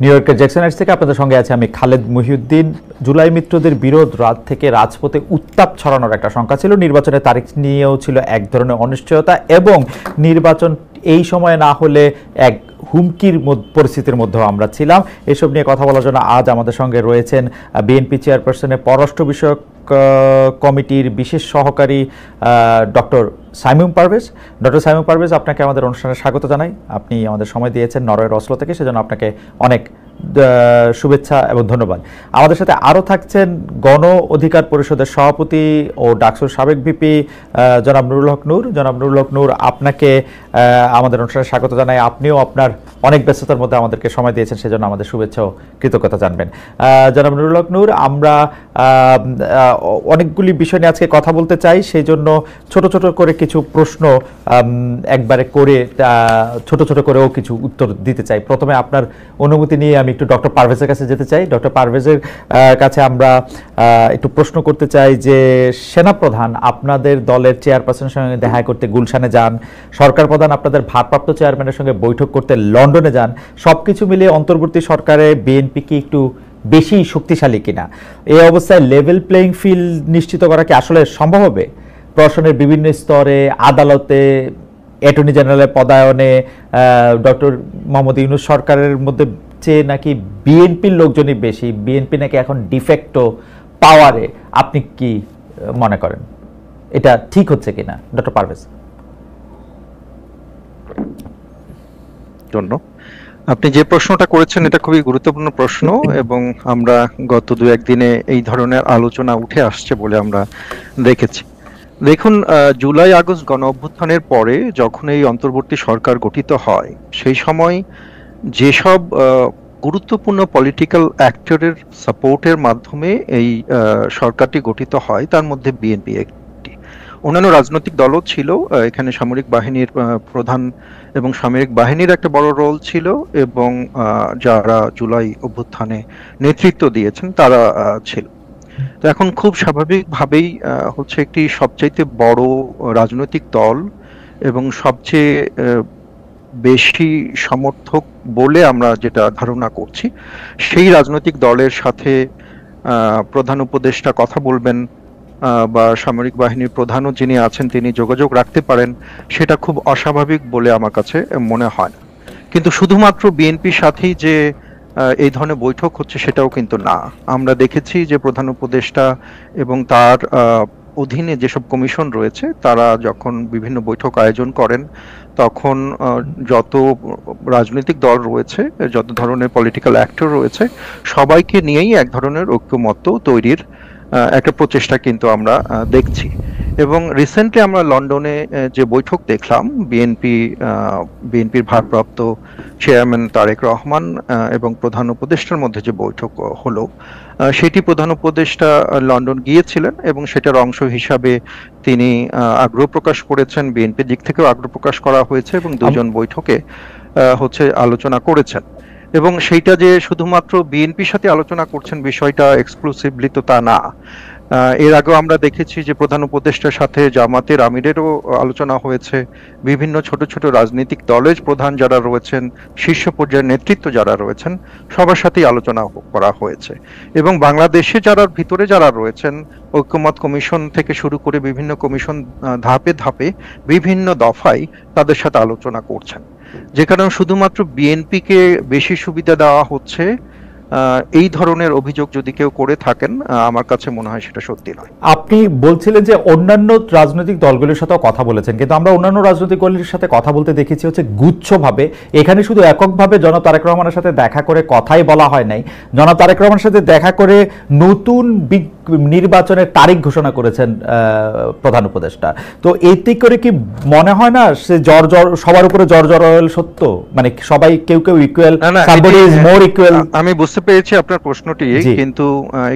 New ইয়র্কের Jackson Heights থেকে আপনাদের সঙ্গে আছে আমি খালেদ মহিউদ্দিন। জুলাই মিত্রদের বিরোধ রাত থেকে রাজপথে উত্তাপ ছড়ানোর একটা শঙ্কা ছিল, নির্বাচনের তারিখ নিয়েও ছিল এক ধরনের অনিশ্চয়তা, এবং নির্বাচন এই সময় না হলে এক হুমকির পরিস্থিতির মধ্যেও আমরা ছিলাম। এসব নিয়ে কথা বলার জন্য আজ আমাদের সঙ্গে রয়েছেন বিএনপি চেয়ারপারসনের পররাষ্ট্র বিষয়ক কমিটির বিশেষ সহকারী ডক্টর সাইমুম পারভেজ। ডক্টর সাইমুম পারভেজ, আপনাকে আমাদের অনুষ্ঠানে স্বাগত জানাই। আপনি আমাদের সময় দিয়েছেন নরওয়ের অসলো থেকে, সেজন্য আপনাকে অনেক শুভেচ্ছা এবং ধন্যবাদ। আমাদের সাথে আরও থাকছেন গণ অধিকার পরিষদের সভাপতি ও ডাকসুর সাবেক ভিপি জনাব নুরুল হক নূর। জনাব নুরুল হক নূর, আপনাকে আমাদের অনুষ্ঠানে স্বাগত জানাই। আপনিও আপনার অনেক ব্যস্ততার মধ্যে আমাদেরকে সময় দিয়েছেন, সেজন্য আমাদের শুভেচ্ছা ও কৃতজ্ঞতা জানবেন। জনাব নুরুল হক নূর, আমরা অনেকগুলি বিষয় নিয়ে আজকে কথা বলতে চাই, সেই জন্য ছোট ছোট করে কিছু প্রশ্ন একবারে করে ছোট ছোট করেও কিছু উত্তর দিতে চাই। প্রথমে আপনার অনুমতি নিয়ে আমি একটু ডক্টর পারভেজের কাছে যেতে চাই। ডক্টর পারভেজের কাছে আমরা একটু প্রশ্ন করতে চাই যে সেনাপ্রধান আপনাদের দলের চেয়ারপারসনের সঙ্গে দেখা করতে গুলশানে যান, সরকার প্রধান আপনাদের ভারপ্রাপ্ত চেয়ারম্যানের সঙ্গে বৈঠক করতে লন্ডনে যান, সবকিছু মিলিয়ে অন্তর্বর্তী সরকারে বিএনপি কি একটু বেশি শক্তিশালী কিনা? এই অবস্থায় লেভেল প্লেইং ফিল্ড নিশ্চিত করা কি আসলে সম্ভব হবে? প্রশাসনের বিভিন্ন স্তরে, আদালতে, অ্যাটর্নি জেনারেলের পদায়নে ডক্টর মোহাম্মদ ইউনূস সরকারের মধ্যে চেয়ে নাকি বিএনপির লোকজনই বেশি, বিএনপি নাকি এখন ডিফেক্টো পাওয়ারে। আপনি কি মনে করেন এটা ঠিক হচ্ছে কিনা, ডক্টর পারভেজ? আপনি যে প্রশ্নটা করেছেন এটা খুবই গুরুত্বপূর্ণ প্রশ্ন, এবং আমরা গত দু একদিনে এই ধরনের আলোচনা উঠে আসছে বলে আমরা দেখেছি। দেখুন, জুলাই আগস্ট গণ অভ্যুত্থানের পরে যখন এই অন্তর্বর্তী সরকার গঠিত হয়, সেই সময় যেসব গুরুত্বপূর্ণ পলিটিক্যাল অ্যাক্টরের সাপোর্টের মাধ্যমে এই সরকারটি গঠিত হয়, তার মধ্যে বিএনপি একটি। অন্যান্য রাজনৈতিক দলও ছিল, এখানে সামরিক বাহিনীর প্রধান এবং সামরিক বাহিনীর একটা বড় রোল ছিল, এবং যারা জুলাই অভ্যুত্থানে নেতৃত্ব দিয়েছেন তারা ছিল। তো এখন খুব স্বাভাবিকভাবেই হচ্ছে একটি সবচাইতে বড় রাজনৈতিক দল এবং সবচেয়ে বেশি সমর্থক বলে আমরা যেটা ধারণা করছি, সেই রাজনৈতিক দলের সাথে প্রধান উপদেষ্টা কথা বলবেন বা সামরিক বাহিনীর প্রধানও যিনি আছেন তিনি যোগাযোগ রাখতে পারেন, সেটা খুব অস্বাভাবিক বলে আমার কাছে মনে হয় না। কিন্তু শুধুমাত্র বিএনপির সাথেই যে এই ধরনের বৈঠক হচ্ছে সেটাও কিন্তু না। আমরা দেখেছি যে প্রধান উপদেষ্টা এবং তার অধীনে যেসব কমিশন রয়েছে তারা যখন বিভিন্ন বৈঠক আয়োজন করেন, তখন যত রাজনৈতিক দল রয়েছে, যত ধরনের পলিটিক্যাল অ্যাক্টর রয়েছে, সবাইকে নিয়েই এক ধরনের ঐক্যমত্য তৈরির একটা প্রচেষ্টা কিন্তু আমরা দেখছি। এবং রিসেন্টলি আমরা লন্ডনে যে বৈঠক দেখলাম, বিএনপির ভারপ্রাপ্ত চেয়ারম্যান তারেক রহমান এবং প্রধান উপদেষ্টার মধ্যে যে বৈঠক হলো, সেটি প্রধান উপদেষ্টা লন্ডন গিয়েছিলেন এবং সেটার অংশ হিসাবে তিনি আগ্রহ প্রকাশ করেছেন, বিএনপির দিক থেকেও আগ্রহ প্রকাশ করা হয়েছে, এবং দুজন বৈঠকে হচ্ছে আলোচনা করেছেন। এবং সেইটা যে শুধুমাত্র বিএনপির সাথে আলোচনা করছেন বিষয়টা এক্সক্লুসিভলি তো তা না। এর আগেও আমরা দেখেছি যে প্রধান উপদেষ্টার সাথে জামাতের আমিরেরও আলোচনা হয়েছে, বিভিন্ন ছোট ছোট রাজনৈতিক দলের প্রধান যারা রয়েছেন, শীর্ষ পর্যায়ের নেতৃত্ব যারা রয়েছেন, সবার সাথেই আলোচনা করা হয়েছে। এবং বাংলাদেশে ভিতরে যারা রয়েছেন, ঐক্যমত কমিশন থেকে শুরু করে বিভিন্ন কমিশন ধাপে ধাপে বিভিন্ন দফায় তাদের সাথে আলোচনা করছেন। যে কারণে শুধুমাত্র বিএনপিকে বেশি সুবিধা দেওয়া হচ্ছে, এই ধরনের অভিযোগ যদি কেউ করে থাকেন, আমার কাছে মনে হয় সেটা সত্যি নয়। আপনি বলছিলেন যে অন্যান্য রাজনৈতিক দলগুলির সাথেও কথা বলেছেন, কিন্তু আমরা অন্যান্য রাজনৈতিক দলের সাথে কথা বলতে দেখেছি হচ্ছে গুচ্ছভাবে। এখানে শুধু এককভাবে জনাব তারেক রহমানের সাথে দেখা করে কথাই বলা হয় নাই, জনাব তারেক রহমানের সাথে দেখা করে নতুন নির্বাচনের তারিখ ঘোষণা করেছেন প্রধান উপদেষ্টা। তো এতে করে কি মনে হয় না সে সবার উপরে জর্জর সত্য, মানে সবাই কেউ কেউ equal, somebody is more equal? আমি বুঝতে পেরেছি আপনার প্রশ্নটি, কিন্তু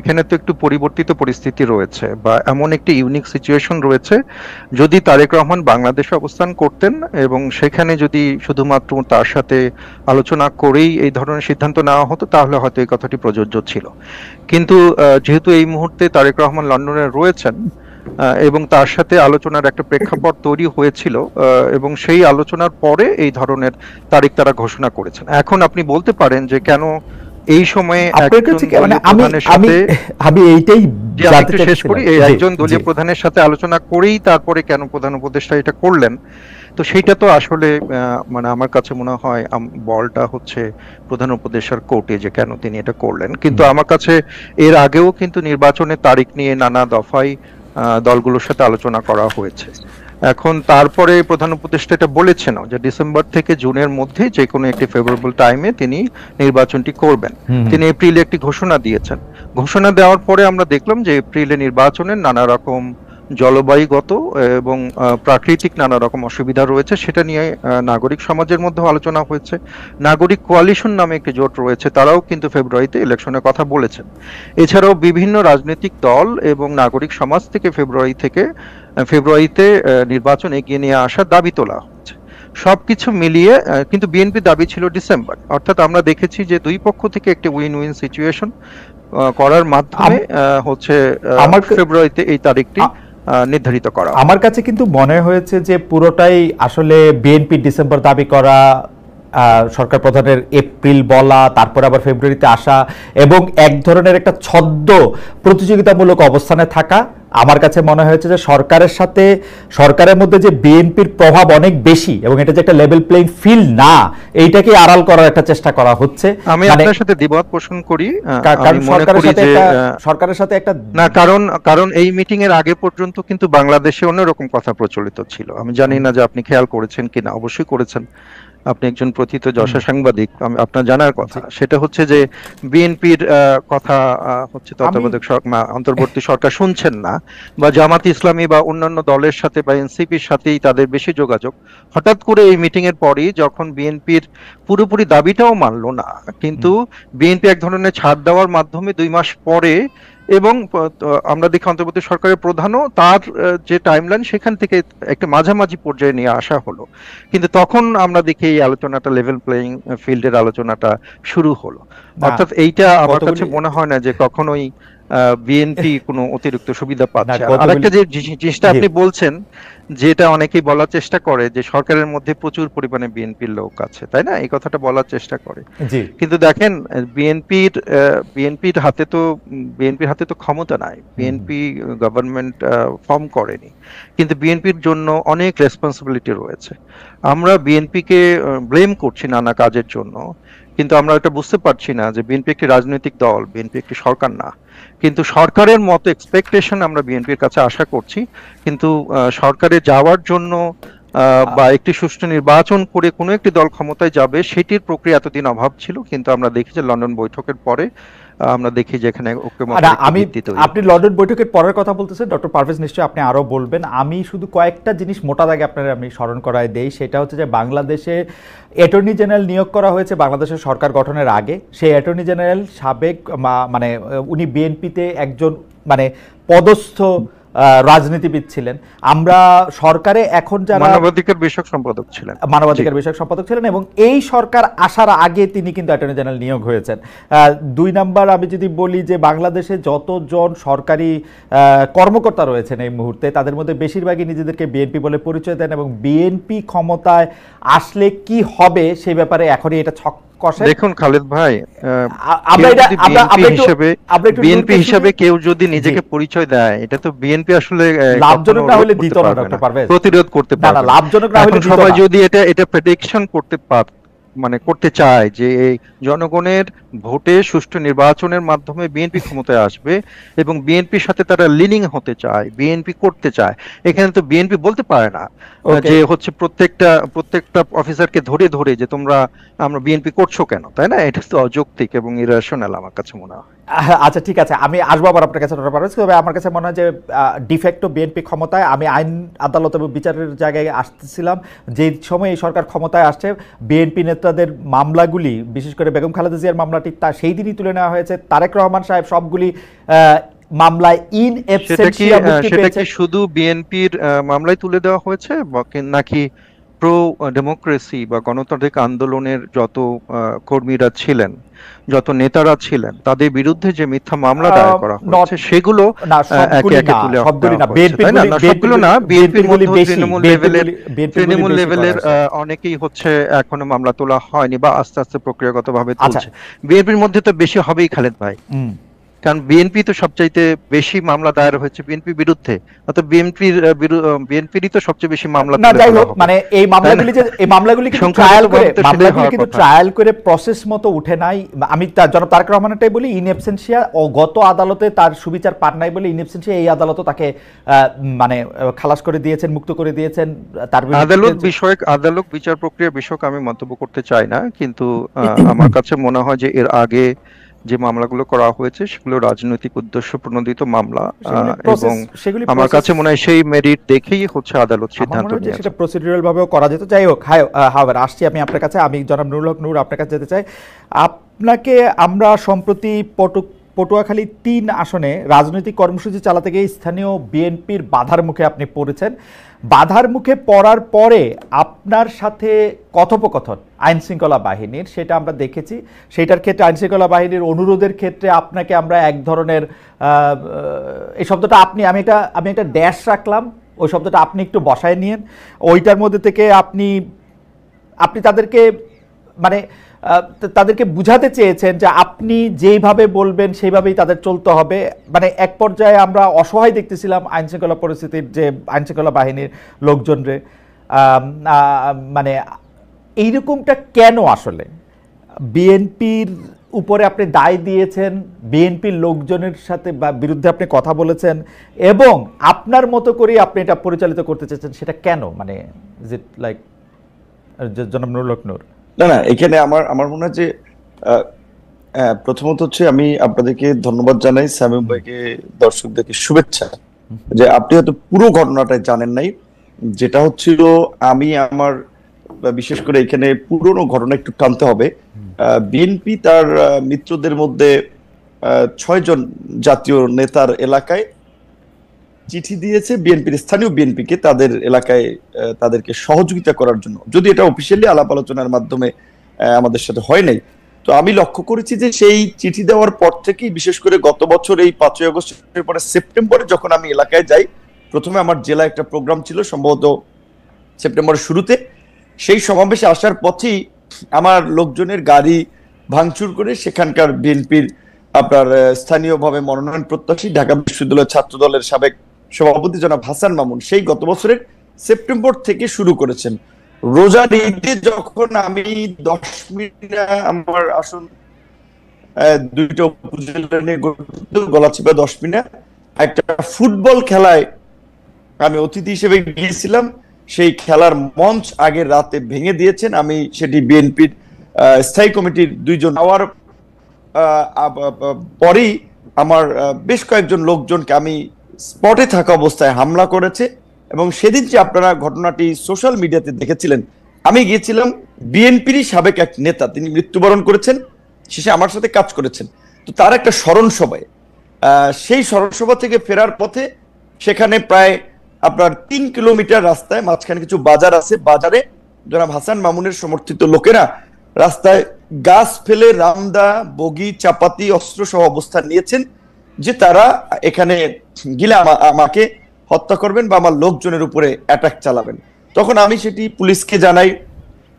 এখানে তো একটু পরিবর্তিত পরিস্থিতি রয়েছে বা এমন একটি ইউনিক সিচুয়েশন রয়েছে। যদি তারেক রহমান বাংলাদেশে অবস্থান করতেন এবং সেখানে যদি শুধুমাত্র তার সাথে আলোচনা করেই এই ধরনের সিদ্ধান্ত নেওয়া হতো, তাহলে হয়তো এই কথাটি প্রযোজ্য ছিল। কিন্তু যেহেতু এই মুহূর্তে তারেক রহমান লন্ডনে রয়েছেন, এবং তার সাথে আলোচনার একটা প্রেক্ষাপট তৈরি হয়েছিল, এবং সেই আলোচনার পরে এই ধরনের তারিখ তারা ঘোষণা করেছেন। এখন আপনি বলতে পারেন যে কেন এই সময়ে আপনার একজন কাছে দলীয় প্রধানের সাথে, আমি এইটাই যে আমি জানতে একটু শেষ করি, চাচ্ছিলাম। এই জি, একজন দলীয় জি। প্রধানের সাথে আলোচনা করেই তারপরে কেন প্রধান উপদেষ্টা এটা করলেন, তো সেইটা তো আসলে মানে আমার কাছে মনে হয় বলটা হচ্ছে প্রধান উপদেষ্টার কোর্টে যে কেন তিনি এটা করলেন। কিন্তু আমার কাছে এর আগেও কিন্তু নির্বাচনের তারিখ নিয়ে নানা দফায় দলগুলোর সাথে আলোচনা করা হয়েছে। এখন তারপরে প্রধান উপদেষ্টা এটা বলেছেন যে ডিসেম্বর থেকে জুনের মধ্যে যে কোনো একটি ফেভারেবল টাইমে তিনি নির্বাচনটি করবেন। তিনি এপ্রিলে একটি ঘোষণা দিয়েছেন। ঘোষণা দেওয়ার পরে আমরা দেখলাম যে এপ্রিলে নির্বাচনের নানা রকম জলবায়ুগত এবং প্রাকৃতিক নানা রকম অসুবিধা রয়েছে, সেটা নিয়ে নাগরিক সমাজের মধ্যে আলোচনা হয়েছে। নাগরিক কোয়ালিশন নামে একটি জোট রয়েছে, তারাও কিন্তু ফেব্রুয়ারিতে ইলেকশনের কথা বলেছেন। এছাড়াও বিভিন্ন রাজনৈতিক দল এবং নাগরিক সমাজ থেকে ফেব্রুয়ারিতে নির্বাচন এগিয়ে নিয়ে আসার দাবি তোলা হচ্ছে। সবকিছু মিলিয়ে কিন্তু বিএনপি দাবি ছিল ডিসেম্বর, অর্থাৎ আমরা দেখেছি যে দুই পক্ষ থেকে একটি উইন উইন সিচুয়েশন করার মাধ্যমে হচ্ছে আমার ফেব্রুয়ারিতে এই তারিখটি নির্ধারিত করা। আমার কাছে কিন্তু মনে হয়েছে যে পুরোটাই আসলে বিএনপি ডিসেম্বর দাবি করা, সরকার প্রধানের এপ্রিল বলা, তারপর আবার ফেব্রুয়ারিতে আসা এবং এক ধরনের একটা ছদ্ম প্রতিযোগিতামূলক অবস্থানে থাকা। আমার কাছে মনে হয়েছে যে সরকারের মধ্যে যে বিএনপির প্রভাব অনেক বেশি এবং এটা যে একটা লেভেল প্লেইং ফিল্ড না, এইটাকে আড়াল করার একটা চেষ্টা করা হচ্ছে। আমি আপনার সাথে দ্বিমত পোষণ করি। কারণ সরকারের সাথে একটা না, কারণ এই মিটিং এর আগে পর্যন্ত কিন্তু বাংলাদেশে অন্যরকম কথা প্রচলিত ছিল। আমি জানি না যে আপনি খেয়াল করেছেন কিনা, অবশ্যই করেছেন, আপনি একজন প্রথিতযশা সাংবাদিক, আপনার জানার কথা। সেটা হচ্ছে যে বিএনপির কথা হচ্ছে তত্ত্বাবধায়ক অন্তর্বর্তী সরকার শুনছেন না, বা জামাত ইসলামী বা অন্যান্য দলের সাথে বা এনসিপির সাথেই তাদের বেশি যোগাযোগ। হঠাৎ করে এই মিটিং এর পরই যখন বিএনপির পুরোপুরি দাবিটাও মানলো না, কিন্তু বিএনপি এক ধরনের ছাড় দেওয়ার মাধ্যমে 2 মাস পরে, এবং আমরা দেখি অন্তর্বর্তী সরকারের প্রধানও তার যে টাইমলাইন সেখান থেকে একটা মাঝামাঝি পর্যায়ে নিয়ে আসা হলো। কিন্তু তখন আমরা দেখি এই আলোচনাটা লেভেল প্লেইং ফিল্ডের আলোচনাটা শুরু হলো। অর্থাৎ এইটা আমার কাছে মনে হয় না যে কখনোই বিএনপি কোনো অতিরিক্ত সুবিধা পাচ্ছে। আরেকটা যে জিনিসটা আপনি বলছেন, যেটা অনেকেই বলার চেষ্টা করে যে সরকারের মধ্যে প্রচুর পরিমাণে বিএনপির লোক আছে, তাই না? এই কথাটা বলার চেষ্টা করে। কিন্তু দেখেন বিএনপির হাতে তো ক্ষমতা নাই। বিএনপি গভর্নমেন্ট ফর্ম করেনি, কিন্তু বিএনপির জন্য অনেক রেসপন্সিবিলিটি রয়েছে। আমরা বিএনপিকে ব্লেম করছি নানা কাজের জন্য, কিন্তু আমরা এটা বুঝতে পারছি না যে বিএনপি একটি রাজনৈতিক দল, বিএনপি একটি সরকার না। কিন্তু সরকারের মতো এক্সপেকটেশন আমরা বিএনপির কাছে আশা করছি, কিন্তু সরকারে যাওয়ার জন্য বা একটি সুষ্ঠু নির্বাচন করে কোনো একটি দল ক্ষমতায় যাবে সেটির প্রক্রিয়া এতদিন অভাব ছিল। কিন্তু আমরা দেখি যে লন্ডন বৈঠকের পরে আমরা দেখি যে এখানে আপনি লন্ডন বৈঠকের পরের কথা বলতেছেন, ডক্টর পারভেজ নিশ্চয়ই আপনি আরো বলবেন। আমি শুধু কয়েকটা জিনিস মোটা দাগে আপনার আমি স্মরণ করায় দেই। সেটা হচ্ছে যে বাংলাদেশে অ্যাটর্নি জেনারেল নিয়োগ করা হয়েছে বাংলাদেশের সরকার গঠনের আগে। সেই অ্যাটর্নি জেনারেল সাবেক মানে উনি বিএনপিতে একজন মানে পদস্থ রাজনীতিবিদ ছিলেন। আমরা সরকারে এখন যারা মানবাধিকার বিষয়ক সম্পাদক ছিলেন এবং এই সরকার আসার আগে তিনি কিন্তু অ্যাটর্নি জেনারেল নিয়োগ হয়েছেন। 2 নাম্বার আমি যদি বলি যে বাংলাদেশে যতজন সরকারি কর্মকর্তা রয়েছেন এই মুহূর্তে, তাদের মধ্যে বেশিরভাগই নিজেদেরকে বিএনপি বলে পরিচয় দেন এবং বিএনপি ক্ষমতায় আসলে কি হবে সেই ব্যাপারে এখনই এটা ছক কষে। দেখুন খালেদ ভাই, বিএনপি হিসেবে কেউ যদি নিজেকে পরিচয় দেয়, এটা তো বিএনপি আসলে লাভজনক না হলে দিত না, ডক্টর পারভেজ, প্রতিরোধ করতে পারবে না। লাভজনক না হলে সবাই যদি এটা প্রেডিকশন করতে চায় যে জনগণের ভোটে সুষ্ঠু নির্বাচনের মাধ্যমে বিএনপি ক্ষমতায় আসবে এবং বিএনপির সাথে তারা লিনিং হতে চায়, বিএনপি করতে চায়, এখানে তো বিএনপি বলতে পারে না যে হচ্ছে প্রত্যেকটা অফিসারকে ধরে যে আমরা বিএনপি করছো কেন, তাই না? এটা তো অযৌক্তিক এবং ইরেশনাল আমার কাছে মনে হয়। আচ্ছা ঠিক আছে, আমি আসবো আবার আপনার কাছে। তবে আমার কাছে মনে হয় যে ডিফেক্টো বিএনপি ক্ষমতায়, আমি আইন আদালত এবং বিচারের জায়গায় আসতেছিলাম যে সময় এই সরকার ক্ষমতায় আসছে, বিএনপি নেতাদের মামলাগুলি, বিশেষ করে বেগম খালেদা জিয়ার মামলাটি সেই দিনই তুলে নেওয়া হয়েছে। তারেক রহমান সাহেব সবগুলি মামলায় ইন অ্যাবসেন্টিয়া মুক্তি পেয়েছে। সেটা কি শুধু বিএনপির মামলায় তুলে দেওয়া হয়েছে নাকি প্রো ডেমোক্রেসি বা গণতান্ত্রিক আন্দোলনের যত কর্মীরা ছিলেন যত নেতারা ছিলেন তাদের বিরুদ্ধে যে মিথ্যা মামলা দায়ের করা হয়েছে সেগুলো না একে একে তুলে সবগুলি না, তাই না? সবগুলো না, বিএনপির মধ্যে তৃণমূল লেভেলের বেশি। অনেকেই হচ্ছে এখনো মামলা তোলা হয়নি বা আস্তে আস্তে প্রক্রিয়াগতভাবে তুলছে। বিএনপির মধ্যে তো বেশি হবেই খালেদ ভাই, কারণ বিএনপি তো সবচাইতে বেশি মামলা দায়ের হয়েছে বিএনপির বিরুদ্ধে, অর্থাৎ বিএনপিরই তো সবচেয়ে বেশি মামলা না। যাই হোক, মানে এই মামলাগুলি কিন্তু ট্রায়াল করে প্রসেস মতো উঠে নাই। আমি জনাব তারেক রহমানেরটাই বলি, ইন অ্যাবসেন্সিয়া ও গত আদালতে তার সুবিচার পান নাই বলে ইন অ্যাবসেন্সিয়া এই আদালতও তাকে মানে খালাস করে দিয়েছেন, মুক্ত করে দিয়েছেন। তার আদালত বিচার প্রক্রিয়া বিষয়ক আমি মন্তব্য করতে চাই না, কিন্তু আমার কাছে মনে হয় যে এর আগে যে মামলাগুলো করা হয়েছে সেগুলো রাজনৈতিক উদ্দেশ্য প্রণোদিত মামলা, এবং আমার কাছে মনে হয় সেই মেরিট দেখেই হচ্ছে আদালত সিদ্ধান্ত নিয়েছে। সেটা প্রসিডিউরাল ভাবেও করা যেত। যাই হোক, হাওয়ার আসছি আমি আপনার কাছে। আমি জনাব নুরুল হক নূর আপনার কাছে যেতে চাই। আপনাকে আমরা সম্প্রতি পটুয়াখালী ৩ আসনে রাজনৈতিক কর্মসূচি চালাতে গিয়ে স্থানীয় বিএনপির বাধার মুখে আপনি পড়েছেন। বাধার মুখে পড়ার পরে আপনার সাথে কথোপকথন আইন শৃঙ্খলা বাহিনীর, সেটা আমরা দেখেছি। সেটার ক্ষেত্রে আইন শৃঙ্খলা বাহিনীর অনুরোধের ক্ষেত্রে আপনাকে আমরা এক ধরনের এই শব্দটা আমি একটা ড্যাশ রাখলাম, ওই শব্দটা আপনি একটু বসায় নিয়েন। ওইটার মধ্যে থেকে আপনি তাদেরকে মানে তাদেরকে বুঝাতে চেয়েছেন যে আপনি যেইভাবে বলবেন সেইভাবেই তাদের চলতে হবে। মানে এক পর্যায়ে আমরা অসহায় দেখতেছিলাম আইন শৃঙ্খলা পরিস্থিতির, যে আইন শৃঙ্খলা বাহিনীর লোকজনরে। মানে এইরকমটা কেন আসলে? বিএনপির উপরে আপনি দায় দিয়েছেন, বিএনপির লোকজনের সাথে বা বিরুদ্ধে আপনি কথা বলেছেন, এবং আপনার মতো করেই আপনি এটা পরিচালিত করতে চেয়েছেন, সেটা কেন? মানে ইজ ইট লাইক জনাব নুরুল হক নূর? না, এখানে আমার মনে হয় যে প্রথমত হচ্ছে আমি আপনাদেরকে ধন্যবাদ জানাই, শামীম ভাইকে, দর্শকদেরকে শুভেচ্ছা, যে আপনি হয়তো পুরো ঘটনাটা জানেন নাই। যেটা হচ্ছিল, আমি আমার বিশেষ করে এখানে পুরনো ঘটনা একটু টানতে হবে। বিএনপি তার মিত্রদের মধ্যে 6 জন জাতীয় নেতার এলাকায় চিঠি দিয়েছে বিএনপির স্থানীয় বিএনপিকে, তাদের এলাকায় তাদেরকে সহযোগিতা করার জন্য। যদি এটা অফিসিয়ালি আলাপ আলোচনার মাধ্যমে আমাদের সাথে হয় নাই, তো আমি লক্ষ্য করেছি যে সেই চিঠি দেওয়ার পর থেকেই, বিশেষ করে গত বছর এই 5ই আগস্টের পরে সেপ্টেম্বরে যখন আমি এলাকায় যাই, প্রথমে আমার জেলায় একটা প্রোগ্রাম ছিল সম্ভবত সেপ্টেম্বরের শুরুতে, সেই সমাবেশে আসার পথেই আমার লোকজনের গাড়ি ভাঙচুর করে সেখানকার বিএনপির আপনার স্থানীয়ভাবে মনোনয়ন প্রত্যাশী ঢাকা বিশ্ববিদ্যালয়ের ছাত্র দলের সাবেক সভাপতি জনাব হাসান মামুন সেই গত বছরের সেপ্টেম্বর থেকে শুরু করেছেন। রোজার ঈদে যখন আমি 10 মিনিট আমার আসন 2টা উপজেলা নিয়ে গলাচিপা 10 মিনিট একটা ফুটবল খেলায় আমি অতিথি হিসেবে গিয়েছিলাম, সেই খেলার মঞ্চ আগের রাতে ভেঙে দিয়েছেন। আমি সেটি বিএনপির স্থায়ী কমিটির 2 জন হওয়ার পরেই আমার বেশ কয়েকজন লোকজনকে আমি স্পটে থাকা অবস্থায় হামলা করেছে। এবং সেদিন যে আপনারা ঘটনাটি সোশ্যাল মিডিয়াতে দেখেছিলেন, আমি গিয়েছিলাম বিএনপিরই সাবেক এক নেতা, তিনি মৃত্যুবরণ করেছেন, শেষে আমার সাথে কাজ করেছেন, তো তার একটা স্মরণ সভায়, সেই স্মরণ সভা থেকে ফেরার পথে সেখানে প্রায় আপনার 3 কিলোমিটার রাস্তায় মাঝখানে কিছু বাজার আছে, বাজারে জনাব হাসান মামুনের সমর্থিত লোকেরা রাস্তায় গাছ ফেলে রামদা, বগি, চাপাতি, অস্ত্র সহ অবস্থান নিয়েছেন যে তারা এখানে গিলে আমাকে হত্যা করবেন বা আমার লোকজনের উপরে অ্যাটাক চালাবেন। তখন আমি সেটি পুলিশকে জানাই,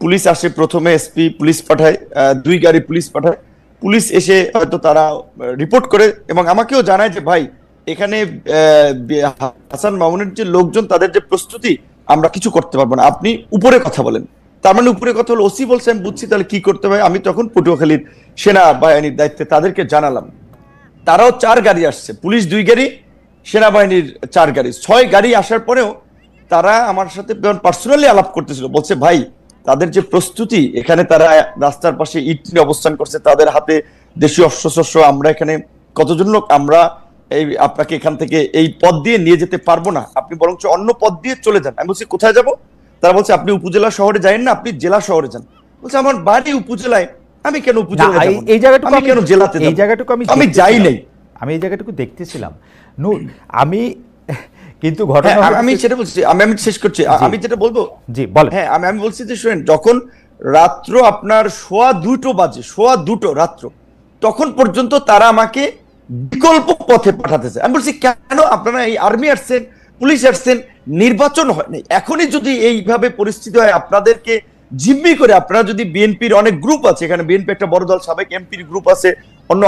পুলিশ আসে, প্রথমে এসপি পুলিশ পাঠায়, 2 গাড়ি পুলিশ পাঠায়, পুলিশ এসে হয়তো তারা রিপোর্ট করে এবং আমাকেও জানায় যে ভাই এখানে হাসান মামুনের যে লোকজন তাদের যে প্রস্তুতি, আমরা কিছু করতে পারবো না, আপনি উপরে কথা বলেন। তার মানে উপরে কথা হলো, ওসি বলছে, আমি বুঝছি, তাহলে কি করতে হবে। আমি তখন পটুয়াখালীর সেনাবাহিনীর দায়িত্বে তাদেরকে জানালাম, তারাও 4 গাড়ি আসছে, পুলিশ 2 গাড়ি, সেনাবাহিনীর 4 গাড়ি, 6 গাড়ি আসার পরেও তারা আমার সাথে পার্সোনালি আলাপ করতেছিল, বলছে ভাই তাদের যে প্রস্তুতি, এখানে তারা রাস্তার পাশে ইট নিয়ে অবস্থান করছে, তাদের হাতে দেশীয় অস্ত্রশস্ত্র, আমরা এখানে কতজন লোক, আমরা এই আপনাকে এখান থেকে এই পথ দিয়ে নিয়ে যেতে পারবো না, আপনি বরঞ্চ অন্য পথ দিয়ে চলে যান। আমি বলছি কোথায় যাব? তারা বলছে আপনি উপজেলা শহরে যাবেন না, আপনি জেলা শহরে যান। বলছে আমার বাড়ি উপজেলায়, আমি কেন উপজেলায় যাব, এই জায়গাটুকু আমি কেন জেলাতে যাব? এই জায়গাটুকু আমি যাই নাই, আমি এই জায়গাটুকু দেখতেছিলাম নূর। আমি কিন্তু ঘটনা আমি সেটা বলছি, আমি শেষ করছি, আমি যেটা বলবো, জি বলেন। হ্যাঁ, আমি বলছি যে শুনেন, যখন রাত্র আপনার সোয়া দুটো রাত্র, তখন পর্যন্ত তারা আমাকে বিকল্প পথে পাঠাতেছে। আমি বলছি কেন আপনারা এই আর্মি আসছেন, পুলিশ আসছেন, নির্বাচন হয়নি, এখনই যদি এইভাবে পরিস্থিতি হয় আপনাদেরকে জিম্মি করে, আপনারা যদি বিএনপির অনেক গ্রুপ আছে, এখানে বিএনপি একটা বড় দল, সাবেক এমপির গ্রুপ আছে, অন্য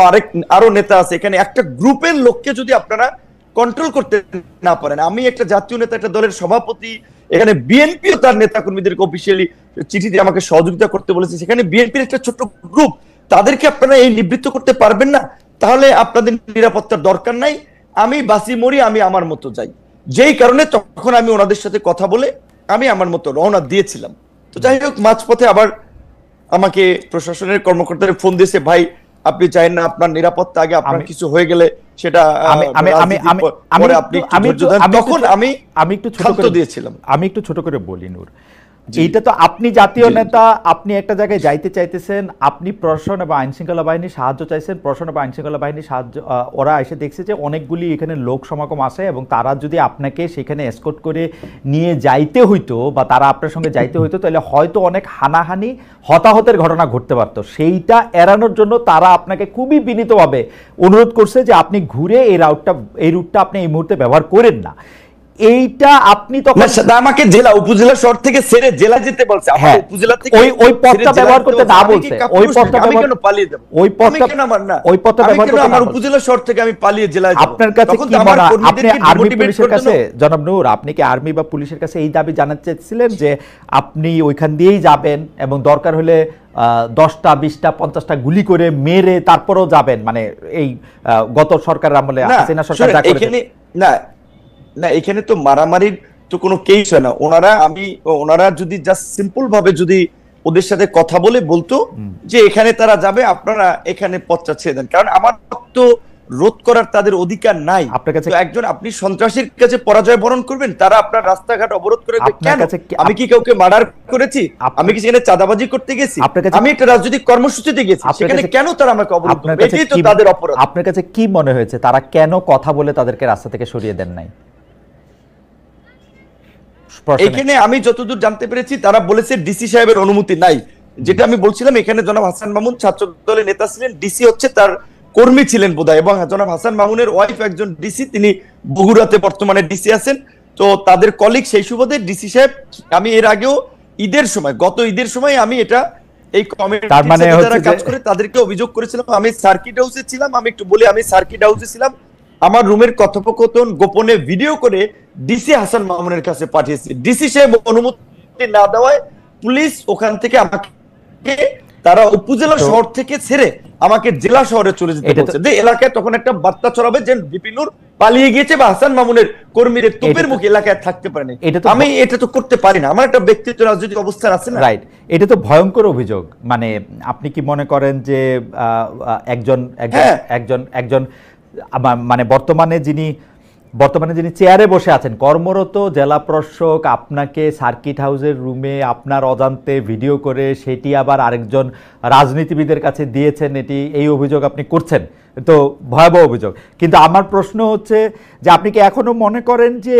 আরো নেতা আছে, এখানে একটা গ্রুপের লোককে যদি আপনারা কন্ট্রোল করতে না পারেন, আমি একটা জাতীয় নেতা, একটা দলের সভাপতি, এখানে বিএনপিও তার নেতা কর্মীদেরকে অফিসিয়ালি চিঠি দিয়ে আমাকে সহযোগিতা করতে বলেছে, সেখানে বিএনপির একটা ছোট গ্রুপ, তাদেরকে আপনারা এই নিবৃত্ত করতে পারবেন না? তাহলে আপনাদের নিরাপত্তার দরকার নাই, আমি বাসি মরি, আমি আমার মতো যাই। যেই কারণে তখন আমি ওনাদের সাথে কথা বলে আমি আমার মতো রওনা দিয়েছিলাম। তো যাই হোক, মাঝপথে আবার আমাকে প্রশাসনের কর্মকর্তারা ফোন দিয়েছে, ভাই আপনি চাইেন না আপনার নিরাপত্তা আগে, আপনার কিছু হয়ে গেলে সেটা আমি একটু ছোট করে বলি নূর, এইটা তো আপনি জাতীয় নেতা, আপনি একটা জায়গায় যাইতে চাইতেছেন, আপনি প্রশাসন এবং আইন শৃঙ্খলা বাহিনীর সাহায্য চাইছেন, প্রশাসন এবং আইন শৃঙ্খলা বাহিনীর সাহায্য, ওরা এসে দেখছে যে অনেকগুলি এখানে লোক সমাগম আছে এবং তারা যদি আপনাকে সেখানে এসকর্ট করে নিয়ে যাইতে হইতো বা তারা আপনার সঙ্গে যাইতে হইতো, তাহলে হয়তো অনেক হানাহানি হতাহতের ঘটনা ঘটতে পারতো। সেইটা এড়ানোর জন্য তারা আপনাকে খুবই বিনীতভাবে অনুরোধ করছে যে আপনি ঘুরে এই রুটটা আপনি এই মুহূর্তে ব্যবহার করেন না। এইটা আপনি তখন আমাকে জেলা উপজেলা শহর থেকে ছেড়ে জেলা যেতে বলছে, আমার উপজেলা থেকে ওই পথটা ব্যবহার করতে না বলছে, ওই পথটা আমি কেন পালিয়ে যাব? ওই পথটা ওই পথটা ব্যবহার করতে আমার উপজেলা শহর থেকে আমি পালিয়ে জেলায় যাব? আপনার কাছে কি মনে হয়, আপনি আর্মি পুলিশের কাছে, জনাব নূর, আপনি কি আর্মি বা পুলিশের কাছে এই দাবি জানাতে চাইছিলেন যে আপনি ওইখান দিয়েই যাবেন এবং দরকার হলে 10টা 20টা 50টা গুলি করে মেরে তারপরেও যাবেন, মানে এই গত সরকারের আমলে হাসিনা সরকার যা করেছে? না, এখানে তো মারামারির তো কোনো কেস হয় না। ওনারা যদি জাস্ট সিম্পল ভাবে যদি ওদের সাথে কথা বলে বলতো যে এখানে তারা যাবে, আপনারা এখানে পথটা ছেড়ে দেন, কারণ আমার তো রোধ করার তাদের অধিকার নাই। আপনার কাছে একজন আপনি সন্ত্রাসীর কাছে পরাজয় বরণ করবেন, তারা আপনার রাস্তাঘাট অবরোধ করে কেন? আমি কি কাউকে মার্ডার করেছি? আমি কি সেখানে চাঁদাবাজি করতে গেছি? আমি একটা রাজনৈতিক কর্মসূচিতে গেছি, সেখানে কেন তারা আমাকে অবরোধ করবে? এটাই তো তাদের অপরাধ। আপনার কাছে কি মনে হয়েছে তারা কেন কথা বলে তাদেরকে রাস্তা থেকে সরিয়ে দেন নাই? এখানে আমি যতদূর জানতে পেরেছি তারা বলেছে ডিসি সাহেবের অনুমতি নাই। যেটা আমি বলছিলাম, এখানে জনাব হাসান মামুন ছাত্র দলের নেতা ছিলেন, ডিসি হচ্ছে তার কর্মী ছিলেন বোধহয়, এবং জনাব হাসান মামুনের ওয়াইফ একজন ডিসি, তিনি বগুড়াতে বর্তমানে ডিসি আছেন। তো তাদের কলিগ, সেই সুবাদে ডিসি সাহেব, আমি এর আগেও গত ঈদের সময় আমি এটা এই কমিটির সাথে যারা কাজ করে তাদেরকে অভিযোগ করেছিলাম। আমি সার্কিট হাউসে ছিলাম, আমি একটু বলি, আমি সার্কিট হাউসে ছিলাম, আমার রুমের কথোপকথন গোপনে ভিডিও করে ডিসি হাসান মামুনের কাছে পাঠিয়েছি। ডিসি সাহেব অনুমতি না দেওয়ায় পুলিশ ওখান থেকে আমাকে, তারা উপজেলা শহর থেকে ছেড়ে আমাকে জেলা শহরে চলে যেতে বলছে, যে এলাকায় তখন একটা বার্তা ছড়াবে যে বিপিনুর পালিয়ে গিয়েছে বা হাসান মামুনের কর্মীরা তোপের মুখে এলাকায় থাকতে পারেনি। আমি এটা তো করতে পারি না, আমার একটা ব্যক্তিগত রাজনৈতিক অবস্থান আছে না। রাইট, এটা তো ভয়ঙ্কর অভিযোগ। মানে আপনি কি মনে করেন যে একজন মানে বর্তমানে যিনি চেয়ারে বসে আছেন, কর্মরত জেলা প্রশাসক, আপনাকে সার্কিট হাউসের রুমে আপনার অজান্তে ভিডিও করে সেটি আবার আরেকজন রাজনীতিবিদের কাছে দিয়েছেন, এই অভিযোগ আপনি করছেন, তো ভয়াবহ অভিযোগ। কিন্তু আমার প্রশ্ন হচ্ছে যে আপনি কি এখনো মনে করেন যে